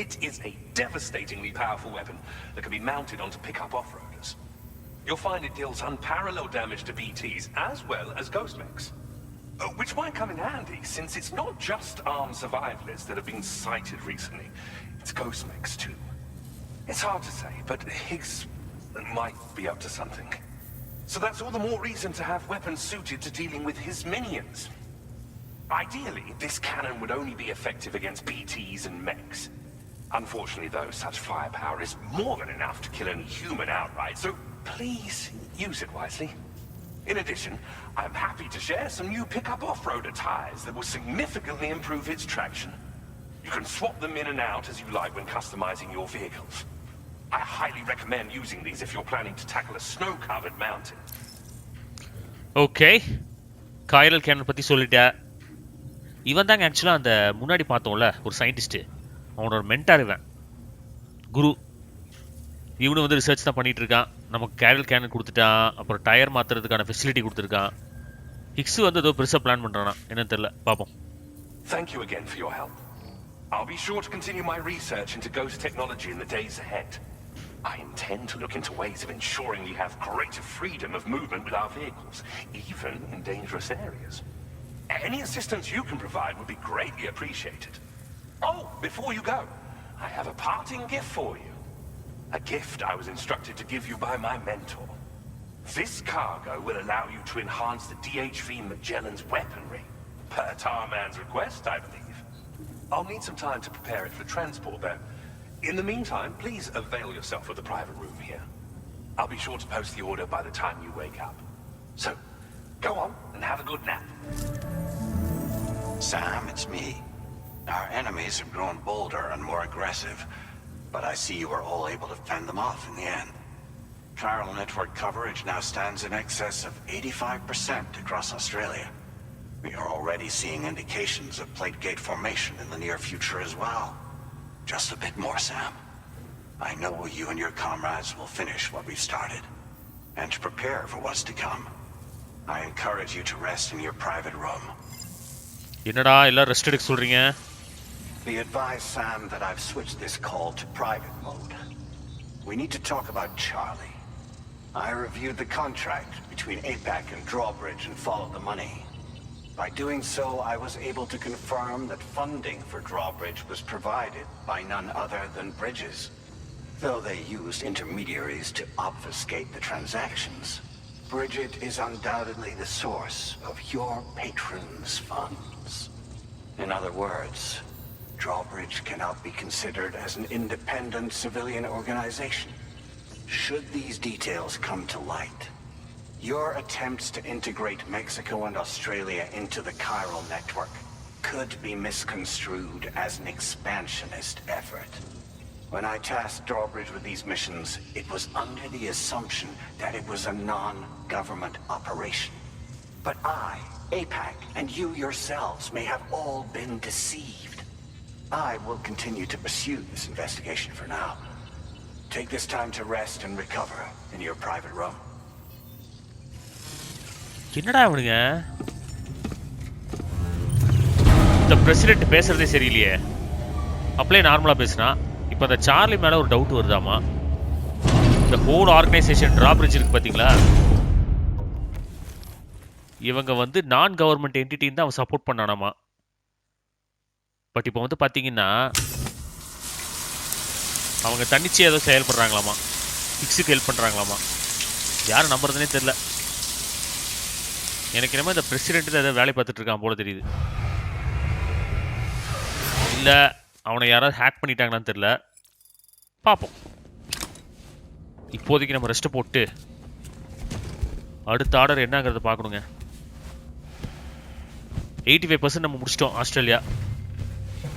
It is a devastatingly powerful weapon that can be mounted onto pickup off-roaders. You'll find it deals unparalleled damage to BTs as well as ghost mechs. Which might come in handy, since it's not just armed survivalists that have been sighted recently. It's ghost mechs too. It's hard to say, but Higgs might be up to something. So that's all the more reason to have weapons suited to dealing with his minions. Ideally, this cannon would only be effective against BTs and mechs. Unfortunately, though, such firepower is more than enough to kill any human outright, so please use it wisely. In addition, I'm happy to share some new pickup off-roader tires that will significantly improve its traction. You can swap them in and out as you like when customizing your vehicles. I highly recommend using these if you're planning to tackle a snow-covered mountain. Okay. Chiral cannon பத்தி சொல்லிட்டா. இவன் தாங்க ஆக்சுவலா அந்த முன்னாடி பார்த்தோம்ல ஒரு scientist, அவனோட மென்டார் இவன், குரு. இவனு வந்து ரிசர்ச் தான் பண்ணிட்டு இருக்கான். நமக்கு கைரல் கேனன் கொடுத்துட்டான், அப்புறம் டயர் மாத்துறதுக்கான ஃபெசிலிட்டி கொடுத்துருக்கான். ஹிக்ஸ் வந்து ஏதோ பெருசா பிளான் பண்றானா என்னன்னு தெரியல, பாப்போம். Thank you again for your help. I'll be sure to continue my research into ghost technology in the days ahead. I intend to look into ways of ensuring we have greater freedom of movement with our vehicles, even in dangerous areas. Any assistance you can provide would be greatly appreciated. Oh, before you go, I have a parting gift for you. A gift I was instructed to give you by my mentor. This cargo will allow you to enhance the DHV Magellan's weaponry. Per Tarman's request, I believe. I'll need some time to prepare it for transport, though. In the meantime, please avail yourself of the private room here. I'll be sure to post the order by the time you wake up. So, go on and have a good nap. Sam, it's me. Our enemies have grown bolder and more aggressive, but I see you were all able to fend them off in the end. Chiral Network coverage now stands in excess of 85% across Australia. We are already seeing indications of plate gate formation in the near future as well. Just a bit more, Sam. I know you and your comrades will finish what we've started. And to prepare for what's to come, I encourage you to rest in your private room. என்னடா எல்லாம் rest எடுக்க சொல்றீங்க? Be advised, Sam, that I've switched this call to private mode. We need to talk about Charlie. I reviewed the contract between APAC and Drawbridge and followed the money. By doing so, I was able to confirm that funding for Drawbridge was provided by none other than Bridges. Though they used intermediaries to obfuscate the transactions, Bridget is undoubtedly the source of your patron's funds. In other words, Drawbridge cannot be considered as an independent civilian organization. Should these details come to light, your attempts to integrate Mexico and Australia into the Chiral Network could be misconstrued as an expansionist effort. When I tasked Drawbridge with these missions, it was under the assumption that it was a non-government operation. But I, APAC, and you yourselves may have all been deceived. I will continue to pursue this investigation for now. Take this time to rest and recover in your private room. என்னடா இவனுங்க? இந்த president பேசுறதே சரியில்லையே. அப்படியே நார்மலா பேசுனா, இப்போ அந்த சார்லி மேல ஒரு டவுட் வருதாமா? இந்த ஹோல் ஆர்கனைசேஷன் டிராப்ரிட்ஜ் இருக்கு பாத்தீங்களா? இவங்க வந்து நான் கவர்மெண்ட் என்டிட்டின்னு தான் அவன் சப்போர்ட் பண்ணானாமா. பட் இப்போ வந்து பார்த்தீங்கன்னா அவங்க தன்னிச்சையாக ஏதோ செயல்படுறாங்களாமா, ஃபிக்ஸுக்கு ஹெல்ப் பண்ணுறாங்களாமா. யாரை நம்புறதுனே தெரில. எனக்கு என்னமோ இந்த பிரசிடென்ட் ஏதோ வேலை பார்த்துட்டு இருக்கான் போல தெரியுது. இல்லை அவனை யாராவது ஹேக் பண்ணிட்டாங்களான்னு தெரில. பார்ப்போம். இப்போதைக்கு நம்ம ரெஸ்ட்டை போட்டு அடுத்த ஆர்டர் என்னங்கிறத பார்க்கணுங்க. 85% நம்ம முடிச்சிட்டோம் ஆஸ்திரேலியா.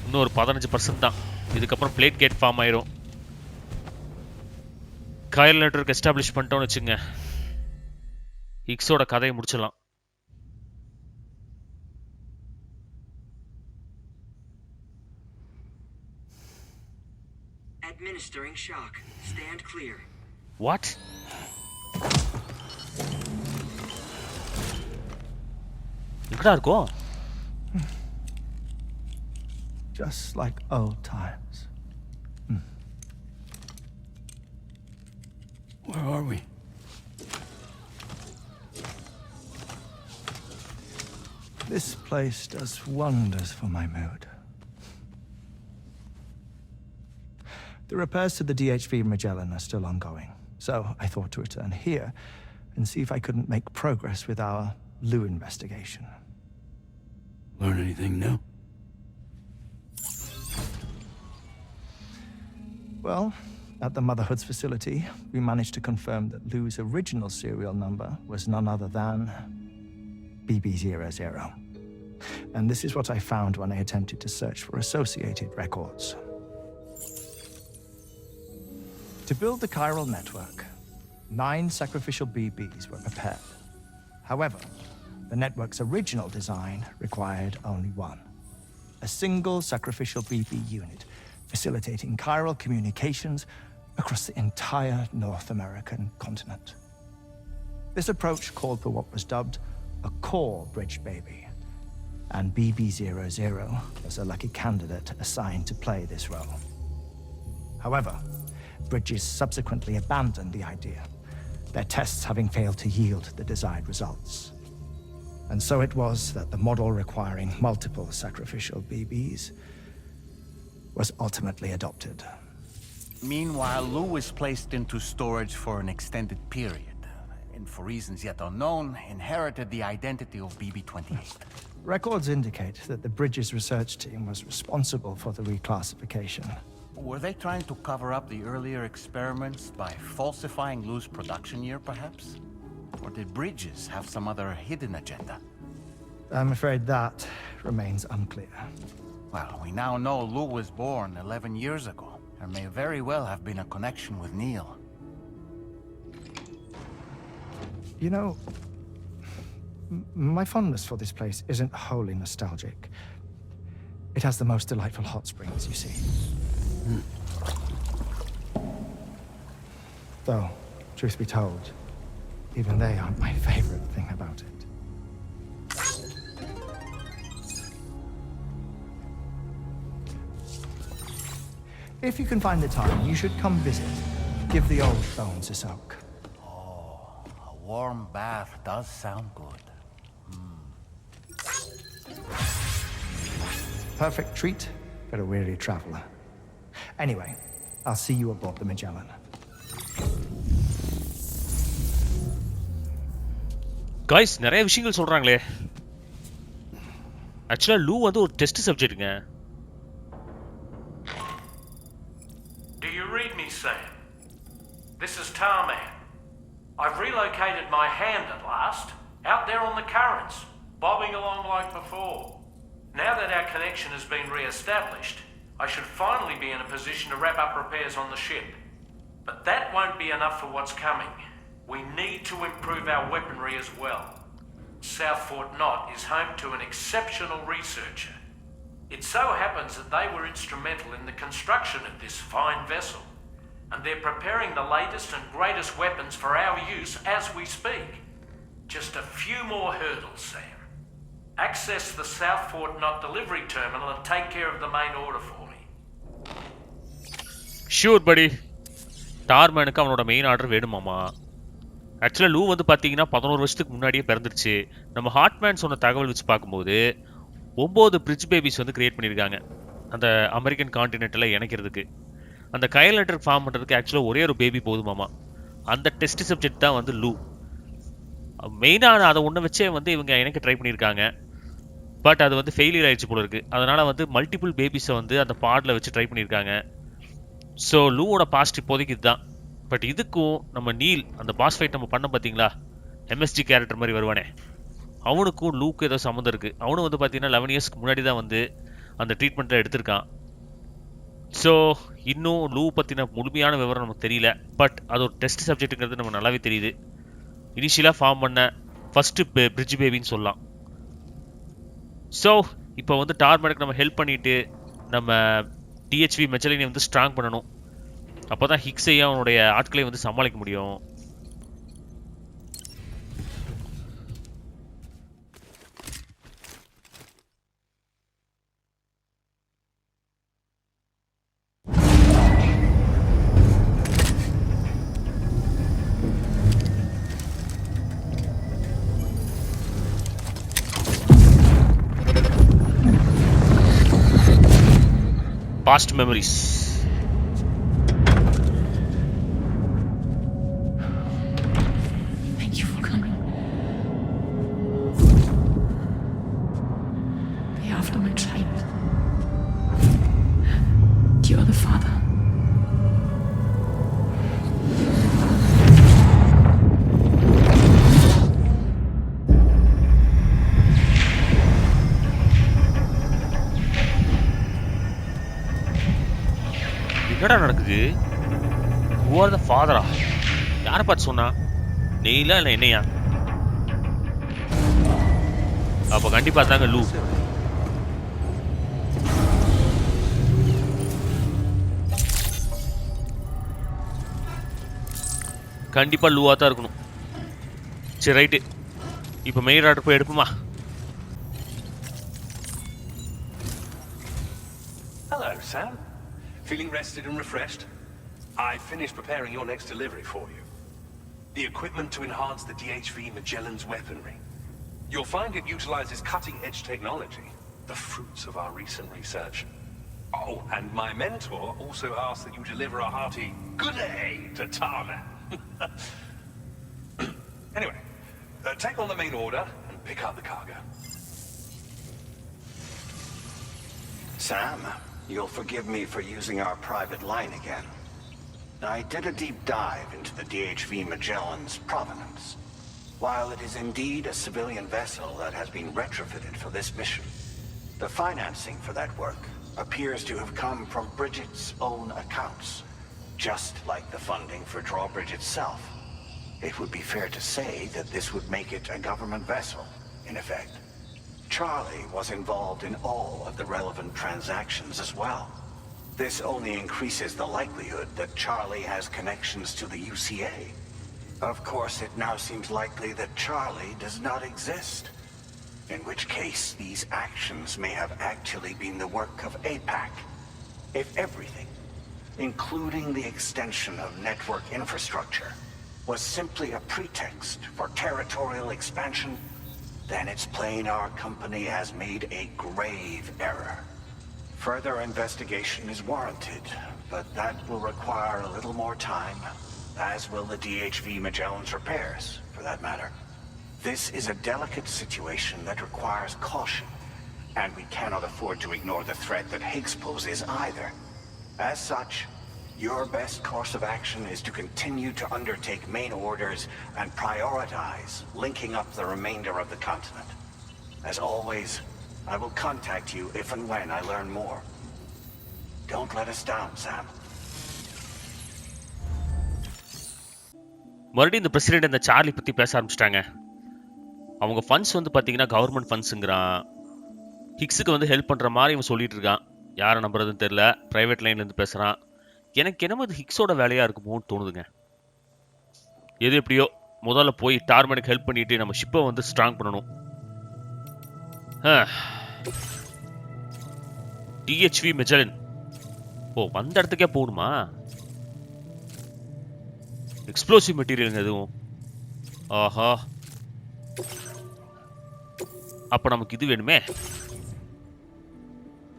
இன்னும் ஒரு 15% தான். இதுக்கப்புறம் பிளேட் கேட் ஃபார்ம் ஆயிரும். காயல் நெட்வொர்க் எஸ்டாப்ளிஷ் பண்ணிட்டோம்னு வச்சுங்க, இக்ஸோட கதையை முடிச்சிடலாம். Administering shock. Stand clear. What? எங்கடா இருக்கோம்? Just like old times. Where are we? This place does wonders for my mood. The repairs to the DHV Magellan are still ongoing, so I thought to return here and see if I couldn't make progress with our Lou investigation. Learn anything new? Well, at the Motherhood's facility, we managed to confirm that Lou's original serial number was none other than BB00. And this is what I found when I attempted to search for associated records. To build the Chiral Network, 9 sacrificial BBs were prepared. However, the network's original design required only one. A single sacrificial BB unit, facilitating chiral communications across the entire North American continent. This approach called for what was dubbed a core bridge baby, and BB00 was a lucky candidate assigned to play this role. However, Bridges subsequently abandoned the idea, their tests having failed to yield the desired results. And so it was that the model requiring multiple sacrificial BBs was ultimately adopted. Meanwhile, Lou was placed into storage for an extended period, and for reasons yet unknown, inherited the identity of BB-28. Records indicate that the Bridges research team was responsible for the reclassification. Were they trying to cover up the earlier experiments by falsifying Lou's production year, perhaps? Or did Bridges have some other hidden agenda? I'm afraid that remains unclear. Well, we now know Lou was born 11 years ago. There may very well have been a connection with Neil. You know, my fondness for this place isn't wholly nostalgic. It has the most delightful hot springs, you see. Though, truth be told, even they aren't my favorite thing about it. If you can find the time, you should come visit. Give the old bones a soak. Oh, a warm bath does sound good. Perfect treat for a weary traveler. Anyway, I'll see you aboard the Magellan. Guys, நிறைய விஷயங்கள் சொல்றாங்களே. ஆக்சுவலா லூ வந்து ஒரு test சப்ஜெக்ட்டுங்க. Do you read me, Sam? This is Tarman. I've relocated my hand at last, out there on the currents, bobbing along like before. Now that our connection has been re-established, I should finally be in a position to wrap up repairs on the ship. But that won't be enough for what's coming. We need to improve our weaponry as well. South Fort Knot is home to an exceptional researcher. It so happens that they were instrumental in the construction of this fine vessel, and they're preparing the latest and greatest weapons for our use as we speak. Just a few more hurdles, Sam. Access the South Fort Knot delivery terminal and take care of the main order for me. Sure, buddy. டார்மேனுக்கு அவனோட main order வேணுமாமா. ஆக்சுவலாக லூ வந்து பார்த்தீங்கன்னா 11 வருஷத்துக்கு முன்னாடியே பிறந்துருச்சு. நம்ம Hartman சொன்ன தகவல் வச்சு பார்க்கும்போது 9 பிரிட்ஜ் பேபிஸ் வந்து கிரியேட் பண்ணியிருக்காங்க அந்த அமெரிக்கன் கான்டினென்ட்டில் இணைக்கிறதுக்கு. அந்த கைரல் நெட்வொர்க் ஃபார்ம் பண்ணுறதுக்கு ஆக்சுவலாக ஒரே ஒரு பேபி போதுமாமா. அந்த டெஸ்ட் சப்ஜெக்ட் தான் வந்து லூ. மெயினாக அதை ஒன்று வச்சே வந்து இவங்க இணைக்க ட்ரை பண்ணியிருக்காங்க. பட் அது வந்து ஃபெயிலியர் ஆயிடுச்சு போல இருக்கு. அதனால் வந்து மல்டிபிள் பேபிஸை வந்து அந்த பாடில் வச்சு ட்ரை பண்ணியிருக்காங்க. ஸோ லூவோட பாஸ்ட் இப்போதைக்கு இதுதான். பட் இதுக்கும் நம்ம நீல் அந்த பாஸ் ஃபைட் நம்ம பண்ண பார்த்தீங்களா, எம்எஸ்ஜி கேரக்டர் மாதிரி வருவானே, அவனுக்கும் லூக்கு ஏதோ சம்மந்தம் இருக்குது. அவனும் வந்து பார்த்தீங்கன்னா 11 இயர்ஸ்க்கு முன்னாடி தான் வந்து அந்த ட்ரீட்மெண்ட்டில் எடுத்திருக்கான். ஸோ இன்னும் லூ பற்றின முழுமையான விவரம் நமக்கு தெரியல. பட் அது ஒரு டெஸ்ட் சப்ஜெக்ட்டுங்கிறது நமக்கு நல்லாவே தெரியுது. இனிஷியலாக ஃபார்ம் பண்ண ஃபஸ்ட்டு பிரிட்ஜ் பேபின்னு சொல்லலாம். ஸோ இப்போ வந்து டார்மேனுக்கு நம்ம ஹெல்ப் பண்ணிவிட்டு நம்ம டிஹெச்வி மெஜலினை வந்து ஸ்ட்ராங் பண்ணணும். அப்போ தான் ஹிக்ஸையும் அவனுடைய ஆட்களையும் வந்து சமாளிக்க முடியும். Past memories. Thank you for coming. They are after my child. You are the father. என்னடா நடக்குது? Who are the father? யாரை பார்த்து சொன்னா? நெய்லா இல்லை என்னையா? அப்போ கண்டிப்பா தாங்க லூ. கண்டிப்பா லூவா தான் இருக்கணும். சரி ரைட்டு, இப்போ மெயின் ஆர்டர் போய் எடுப்போமா? Hello, Sam. Feeling rested and refreshed? I finished preparing your next delivery for you. The equipment to enhance the DHV Magellan's weaponry. You'll find it utilizes cutting-edge technology, the fruits of our recent research. Oh, and my mentor also asked that you deliver a hearty good day to Tama. Anyway, take on the main order and pick up the cargo. Sam, you'll forgive me for using our private line again. I did a deep dive into the DHV Magellan's provenance. While it is indeed a civilian vessel that has been retrofitted for this mission, the financing for that work appears to have come from Bridget's own accounts, just like the funding for Drawbridge itself. It would be fair to say that this would make it a government vessel, in effect. Charlie was involved in all of the relevant transactions as well. This only increases the likelihood that Charlie has connections to the UCA. Of course, it now seems likely that Charlie does not exist. In which case, these actions may have actually been the work of APAC. If everything, including the extension of network infrastructure, was simply a pretext for territorial expansion, then it's plain our company has made a grave error. Further investigation is warranted, but that will require a little more time, as will the DHV Magellan's repairs, for that matter. This is a delicate situation that requires caution, and we cannot afford to ignore the threat that Higgs poses either. As such, your best course of action is to continue to undertake main orders and prioritize linking up the remainder of the continent. As always, I will contact you if and when I learn more. Don't let us down, Sam. மறுபடியும் இந்த president இந்த Charlie பற்றி பேச ஆரம்பிச்சிட்டாங்க. அவங்க funds வந்து பார்த்தீங்கன்னா government ஃபண்ட்ஸுங்கிறான். ஹிக்ஸுக்கு வந்து ஹெல்ப் பண்ணுற மாதிரி இவன் சொல்லிட்டு இருக்கான். யாரை நம்புறதுன்னு தெரில. ப்ரைவேட் லைன்லேருந்து பேசுகிறான். எனக்கு என்னமோ இது ஹிக்ஸோட வேலையாக இருக்குமோன்னு தோணுதுங்க. எது எப்படியோ முதல்ல போய் டார்மேனுக்கு ஹெல்ப் பண்ணிட்டு நம்ம ஷிப்பை வந்து ஸ்ட்ராங் பண்ணணும். டிஹெச்வி மெஜலின். ஓ, வந்த இடத்துக்கே போகணுமா? எக்ஸ்ப்ளோசிவ் மெட்டீரியலுங்க எதுவும். ஆஹா, அப்ப நமக்கு இது வேணுமே.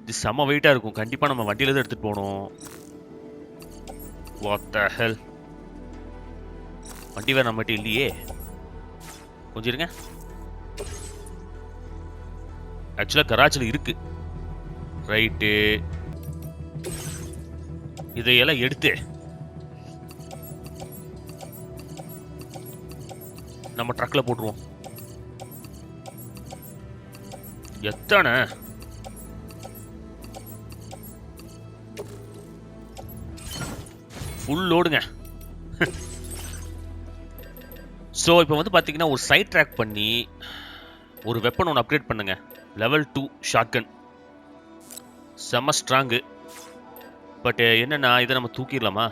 இது செம்ம வெயிட்டா இருக்கும். கண்டிப்பா நம்ம வண்டியில தான் எடுத்துட்டு போகணும். வாட் த ஹெல், வண்டி வேற நம்மகிட்ட இல்லையே. கொஞ்சம் இருங்க. ஆக்சுவலா கராச்சில் இருக்கு. ரைட்டு, இதையெல்லாம் எடுத்து நம்ம ட்ரக்ல போட்டுருவோம். எத்தனை ஃபுல் லோடுங்க. ஸோ இப்போ வந்து பார்த்தீங்கன்னா ஒரு சைட் ட்ராக் பண்ணி ஒரு வெப்பன் ஒன்று அப்கிரேட் பண்ணுங்க. லெவல் 2 ஷாட்கன் செம்ம ஸ்ட்ராங்கு. பட் என்னன்னா இதை நம்ம தூக்கிடலாமா?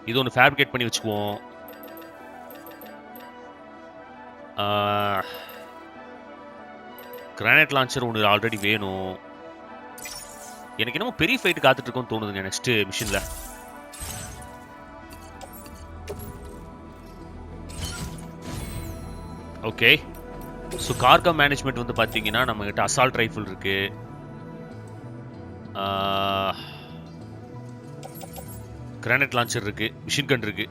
இது ஒன்று ஃபேப்ரிகேட் பண்ணி வச்சுக்குவோம். கிரானைட் லான்ச்சர் ஒன்று ஆல்ரெடி வேணும். எனக்கு என்னமோ பெரிய ஃபைட் காத்துட்டு இருக்கோன்னு தோணுதுங்க நெக்ஸ்ட் மிஷின்ல. ஓகே, ஸோ கார்கோ மேனேஜ்மெண்ட் வந்து பார்த்தீங்கன்னா நம்மகிட்ட அசால்ட் ரைஃபிள் இருக்கு, கிரானைட் லான்ச்சர் இருக்கு, மிஷின் கன் இருக்கு.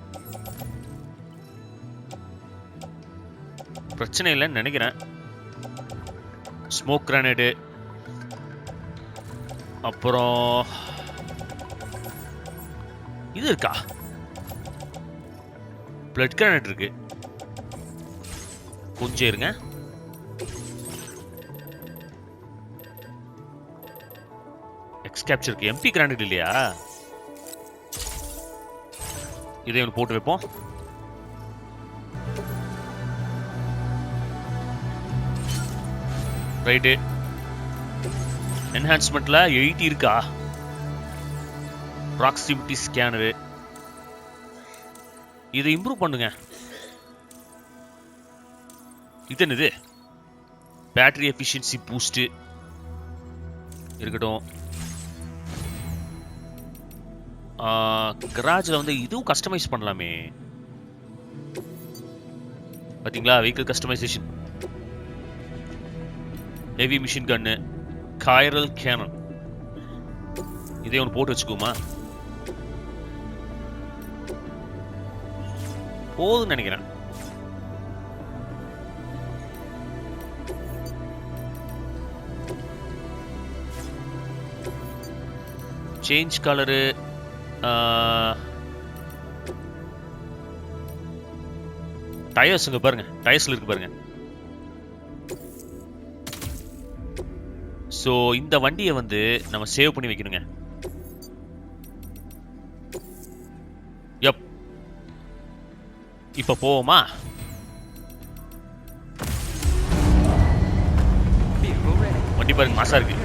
பிரச்சனை இல்லைன்னு நினைக்கிறேன். ஸ்மோக் கிரானைடு, அப்புறம் இது இருக்கா, பிளட் கிரானைட் இருக்கு. கொஞ்சம் இருங்க. எக்ஸ் கேப்சருக்கு எம்பி கிரானைட் இல்லையா? இதை ஒன்று போட்டு வைப்போம். ரைட்டு, என்ஹான்ஸ்மெண்ட்ல 80 இருக்கா? ப்ராக்சிமிட்டி ஸ்கேனரு, இதை இம்ப்ரூவ் பண்ணுங்க. இது என்னது? பேட்டரி எஃபிஷியன்சி பூஸ்ட் இருக்கட்டும். கராஜில் வந்து இதுவும் கஸ்டமைஸ் பண்ணலாமே. பார்த்தீங்களா, வெஹிக்கிள் கஸ்டமைசேஷன், ஹெவி மிஷின் கன்னு, கைரல் கேனன், இதே ஒன்று போட்டு வச்சுக்கோமா? போதும்னு நினைக்கிறேன். சேஞ்ச் கலரு, டயர்ஸுங்க பாருங்க, டயர்ஸ்ல இருக்கு பாருங்க. ஸோ இந்த வண்டியை வந்து நம்ம சேவ் பண்ணி வைக்கணுங்க. யப், இப்ப போவோமா? வண்டி பாருங்க, மாசா இருக்கு.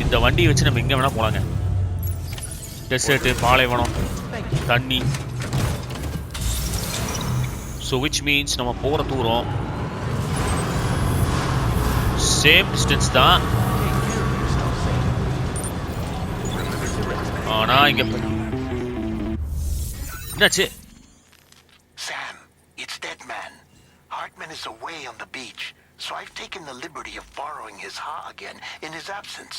இந்த வண்டியை வச்சு நம்ம எங்க வேணா போலாங்க. டெசர்ட், பாலைவனம், தண்ணி. ஸோ விச் மீன்ஸ் நம்ம போற தூரம் சேம் டிஸ்டன்ஸ் தான். ஆனா இங்க என்னாச்சு? Sam, it's Dead Man. Hartman is away on the beach, so I've taken the liberty of borrowing his ha again in his absence.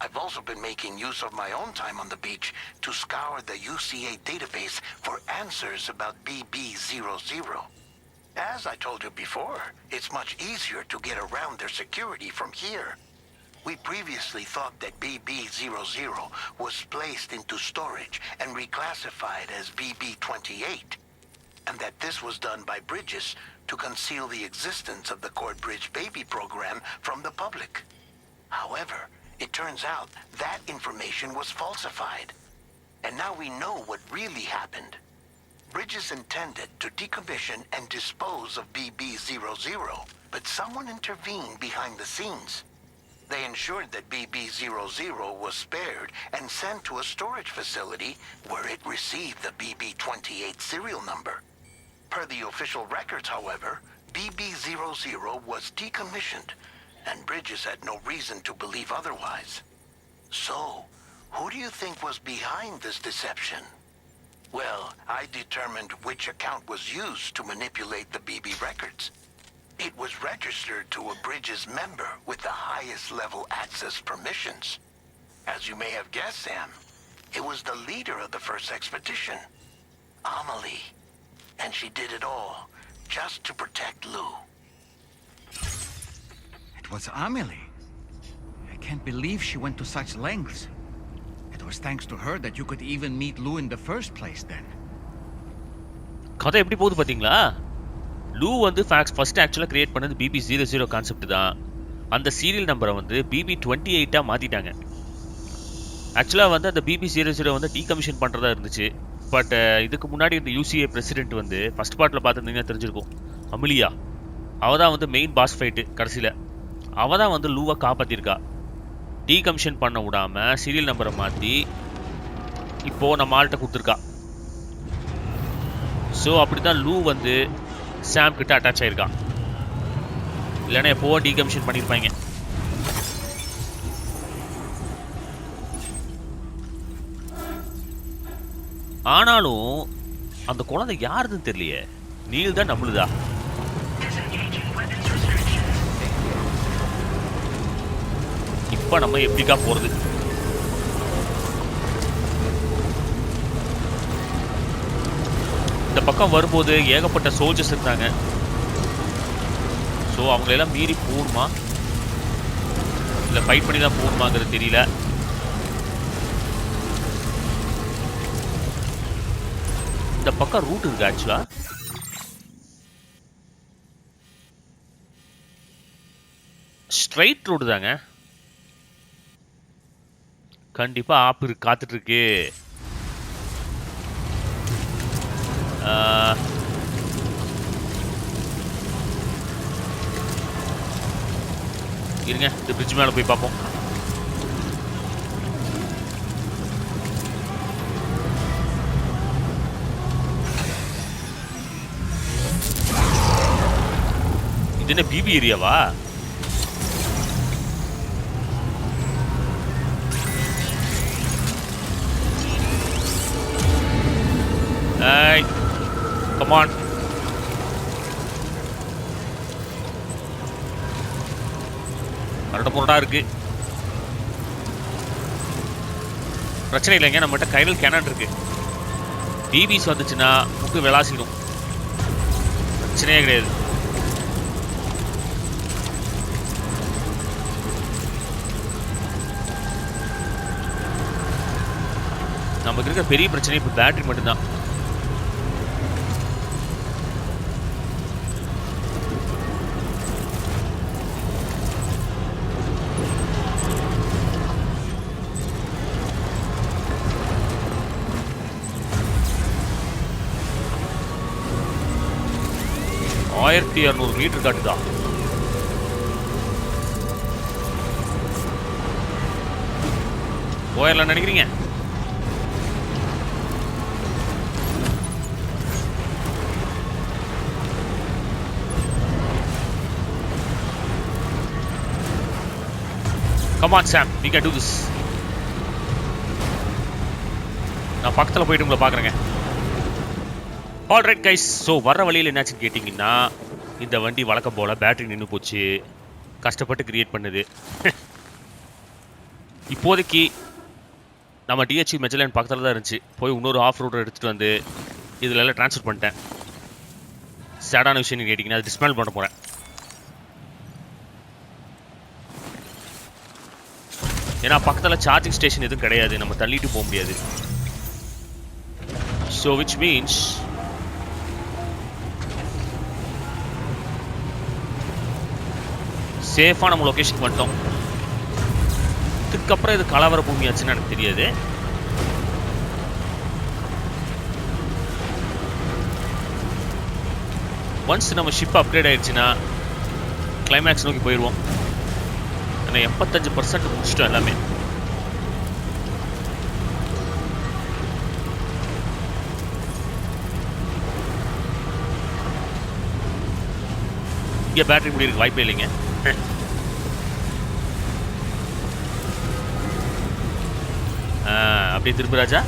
I've also been making use of my own time on the beach to scour the UCA database for answers about BB00. As I told you before, it's much easier to get around their security from here. We previously thought that BB00 was placed into storage and reclassified as BB28, and that this was done by Bridges to conceal the existence of the Court Bridge Baby program from the public. However, it turns out that information was falsified, and now we know what really happened. Bridges intended to decommission and dispose of BB00, but someone intervened behind the scenes. They ensured that BB00 was spared and sent to a storage facility where it received the BB28 serial number. Per the official records, however, BB00 was decommissioned, and Bridges had no reason to believe otherwise. So, Who do you think was behind this deception? Well, I determined which account was used to manipulate the BB records. It was registered to a Bridges member with the highest level access permissions. As you may have guessed, Sam, it was the leader of the first expedition, Amelie. And she did it all just to protect Lou. It was Amelie. I can't believe she went to such lengths. It was thanks to her that you could even meet Lou in the first place then. கதை எப்படி போகுது பாத்தீங்களா? லூ வந்து first ஆக்சுவலா create பண்ணது BB00 concept தான். அந்த serial நம்பரை வந்து BB28 மாத்திட்டாங்க. ஆக்சுவலா வந்து அந்த BB00 வந்து டீகமிஷன் பண்றதா இருந்துச்சு. பட் இதுக்கு முன்னாடி இந்த UCA பிரசிடென்ட் வந்து ஃபர்ஸ்ட் பார்ட்ல பார்த்துருந்தீங்கன்னா தெரிஞ்சிருக்கும். அமிலியா அவ தான் வந்து மெயின் பாஸ் ஃபைட்டு கடைசியில். அவ தான் வந்து லூவை காப்பாற்றிருக்கா. டீகமிஷன் பண்ண விடாம சீரியல் நம்பரை மாற்றி இப்போது நம்ம ஆள்கிட்ட கொடுத்துருக்கா. ஸோ அப்படி தான் லூ வந்து சாம் கிட்ட அட்டாச் ஆயிருக்கான். இல்லைன்னா எப்போவோ டீகமிஷன் பண்ணியிருப்பாங்க. ஆனாலும் அந்த குழந்தை யாருன்னு தெரியலையே. நீல் தான் நம்மளுதா? இப்ப நம்ம எப்படிக்கா போறது? இந்த பக்கம் வரும்போது ஏகப்பட்ட சோல்ஜர்ஸ் இருந்தாங்க. ஸோ அவங்களெல்லாம் மீறி போகணுமா இல்லை ஃபைட் பண்ணி தான் போகணுமாங்கிறது தெரியல. இந்த பக்கம் ரூட் இருக்கு ஆக்சுவலா. ஸ்ட்ரைட் ரோடு தாங்க. கண்டிப்பா ஆப் காத்துட்டு இருக்கு. இருங்க, இந்த பிரிட்ஜ் மேல போய் பார்ப்போம். இது என்ன பிபி ஏரியாவா? Hey, come on. கரடபுரடா இருக்கு. பிரச்சனை இல்லைங்க, நம்மகிட்ட கைரல் கேனான் இருக்கு. பிபிஸ் வந்துச்சுன்னா முக்கு விளாசிடும். பிரச்சனையே கிடையாது. நமக்கு இருக்க பெரிய பிரச்சனை இப்போ பேட்டரி மட்டும்தான். ஆயிரத்தி 200 மீட்டர் காட்டுதா? போயிடலாம் நினைக்கிறீங்க? Come on Sam, we can do this. நான் பக்கத்தில் போயிட்டு உங்களை பார்க்குறேங்க. ஆல்ரைட் கைஸ், ஸோ வர்ற வழியில் என்னாச்சுன்னு கேட்டிங்கன்னா, இந்த வண்டி வழக்கம் போல் பேட்டரி நின்று போச்சு. கஷ்டப்பட்டு கிரியேட் பண்ணுது. இப்போதைக்கு நம்ம DHV மெஜெல்லன் பக்கத்தில் தான் இருந்துச்சு. போய் இன்னொரு ஆஃப் ரோடர் எடுத்துகிட்டு வந்து இதில் எல்லாம் ட்ரான்ஸ்ஃபர் பண்ணிட்டேன். சேடான விஷயம் கேட்டிங்கன்னா அது டிஸ்மேல் பண்ண போகிறேன். ஏன்னா பக்கத்தில் சார்ஜிங் ஸ்டேஷன் எதுவும் கிடையாது, நம்ம தள்ளிட்டு போக முடியாது. ஸோ விச் மீன்ஸ் சேஃபாக நம்ம லொக்கேஷனுக்கு வந்துட்டோம். இதுக்கப்புறம் இது கலவர பூமி ஆச்சுன்னு எனக்கு தெரியாது. ஒன்ஸ் நம்ம ஷிப் அப்கிரேட் ஆயிடுச்சுன்னா கிளைமேக்ஸ் நோக்கி போயிடுவோம். 85% முடிச்சிட்டோம் எல்லாமே. இங்கே பேட்டரி முடியிருக்கு வாய்ப்பே இல்லைங்க. அப்படியே திரும்பி ராஜா.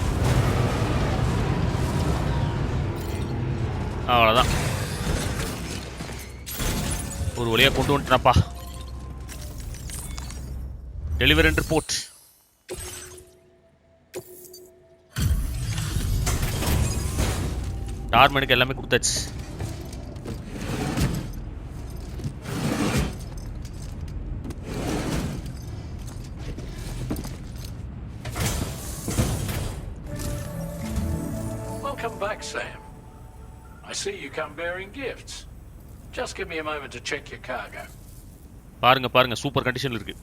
அவ்வளோதான். ஒரு வழியாக கொண்டு வந்துட்டாப்பா. Delivery and report. டார்மனுக்கு எல்லாமே கொடுத்தாச்சு. Welcome back, Sam. I see you come bearing gifts. Just give me a moment to check your cargo. பாருங்க பாருங்க, சூப்பர் கண்டிஷன்ல இருக்கு.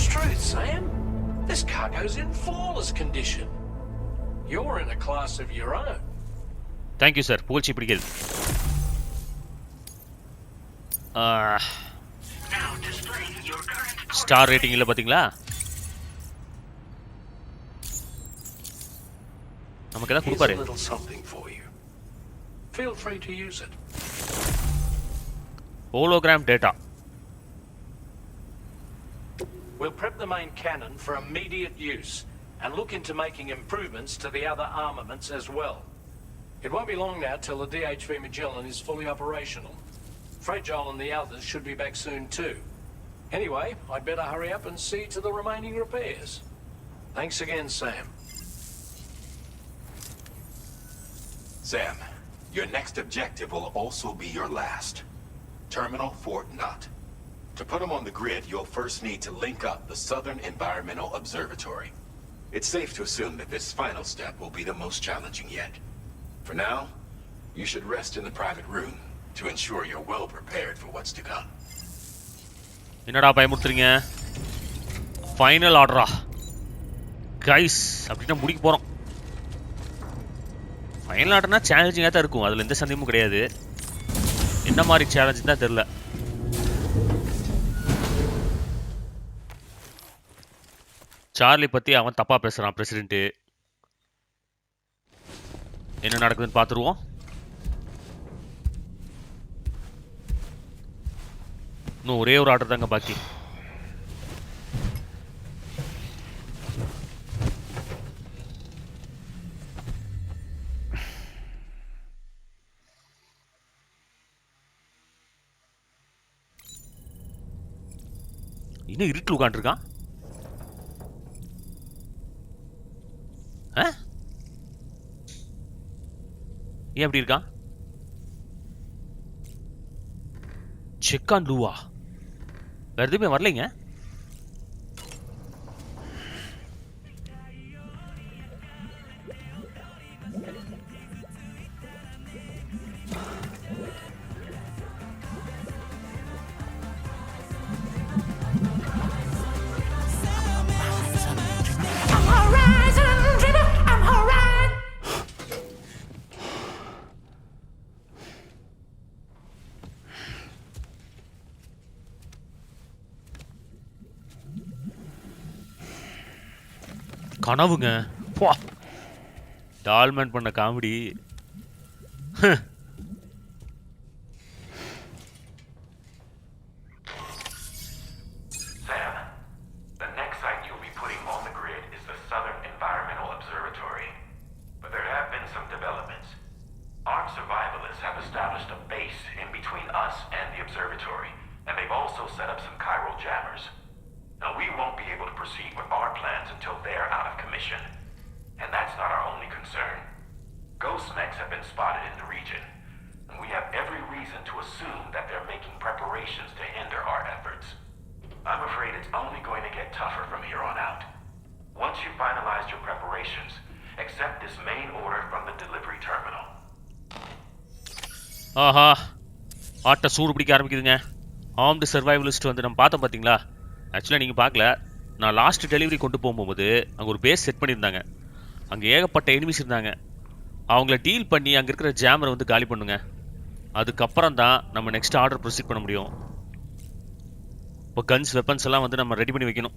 Truth, Sam. This cargo's in flawless condition. You're in a class of your own. Thank you, sir. புகழ்ச்சி பிடிக்குது. Star rating இல்ல பாத்தீங்களா? நமக்கு ஏதாவது கொடுப்பாரு. Here's a little something for you. Feel free to use it. Hologram data. We'll prep the main cannon for immediate use and look into making improvements to the other armaments as well. It won't be long now till the DHV Magellan is fully operational. Fragile and the others should be back soon too. Anyway, I'd better hurry up and see to the remaining repairs. Thanks again, Sam. Sam, your next objective will also be your last. Terminal Fort Knott. To put them on the grid, you'll first need to link up the Southern Environmental Observatory. It's safe to assume that this final step will be the most challenging yet. For now, you should rest in the private room to ensure you're well prepared for what's to come. என்னடா பயமுறுத்துறீங்க? Final ஆர்டரா guys? அப்படின்னா முடிக்க போறோம். Final ஆர்டர்னா சேலஞ்சிங்காக தான் இருக்கும், அதில் எந்த சந்தேகமும் கிடையாது. என்ன மாதிரி சேலஞ்சு தான் தெரியல. சார்லி பற்றி அவன் தப்பாக பேசுகிறான் பிரசிடென்ட்டு. என்ன நடக்குதுன்னு பார்த்துருவோம். இன்னும் ஒரே ஒரு ஆர்டர் தாங்க பாக்கி. இன்னும் இருட்டில் உட்காந்துருக்கான். ஏன் அப்படி இருக்கான்? செக் ஆன் லூவா? வேற எதுவுமே வரலைங்க. கனவுங்க. டால்மன் பண்ண comedy. Sam, the next site you'll be putting on the grid is the Southern Environmental Observatory. But there have been some developments. Armed survivalists have established a base in between us and the observatory, and they've also set up some chiral jammers. Now, we won't be able to proceed with our plans until they're out of commission. And that's not our only concern. Ghost mechs have been spotted in the region, and we have every reason to assume that they're making preparations to hinder our efforts. I'm afraid it's only going to get tougher from here on out. Once you've finalized your preparations, accept this main order from the delivery terminal. ஆஹா, ஆட்டை சூடு பிடிக்க ஆரம்பிக்குதுங்க. Armed சர்வைவலிஸ்ட் வந்து நம்ம பார்த்தோம் பார்த்தீங்களா? ஆக்சுவலாக நீங்கள் பார்க்கல, நான் லாஸ்ட் டெலிவரி கொண்டு போகும்போது அங்கே ஒரு பேஸ் செட் பண்ணியிருந்தாங்க. அங்கே ஏகப்பட்ட எனிமிஸ் இருந்தாங்க. அவங்கள டீல் பண்ணி அங்கே இருக்கிற ஜாமரை வந்து காலி பண்ணுங்க. அதுக்கப்புறம் தான் நம்ம நெக்ஸ்ட் ஆர்டர் ப்ரொசீட் பண்ண முடியும். இப்போ கன்ஸ் வெப்பன்ஸ் எல்லாம் வந்து நம்ம ரெடி பண்ணி வைக்கணும்.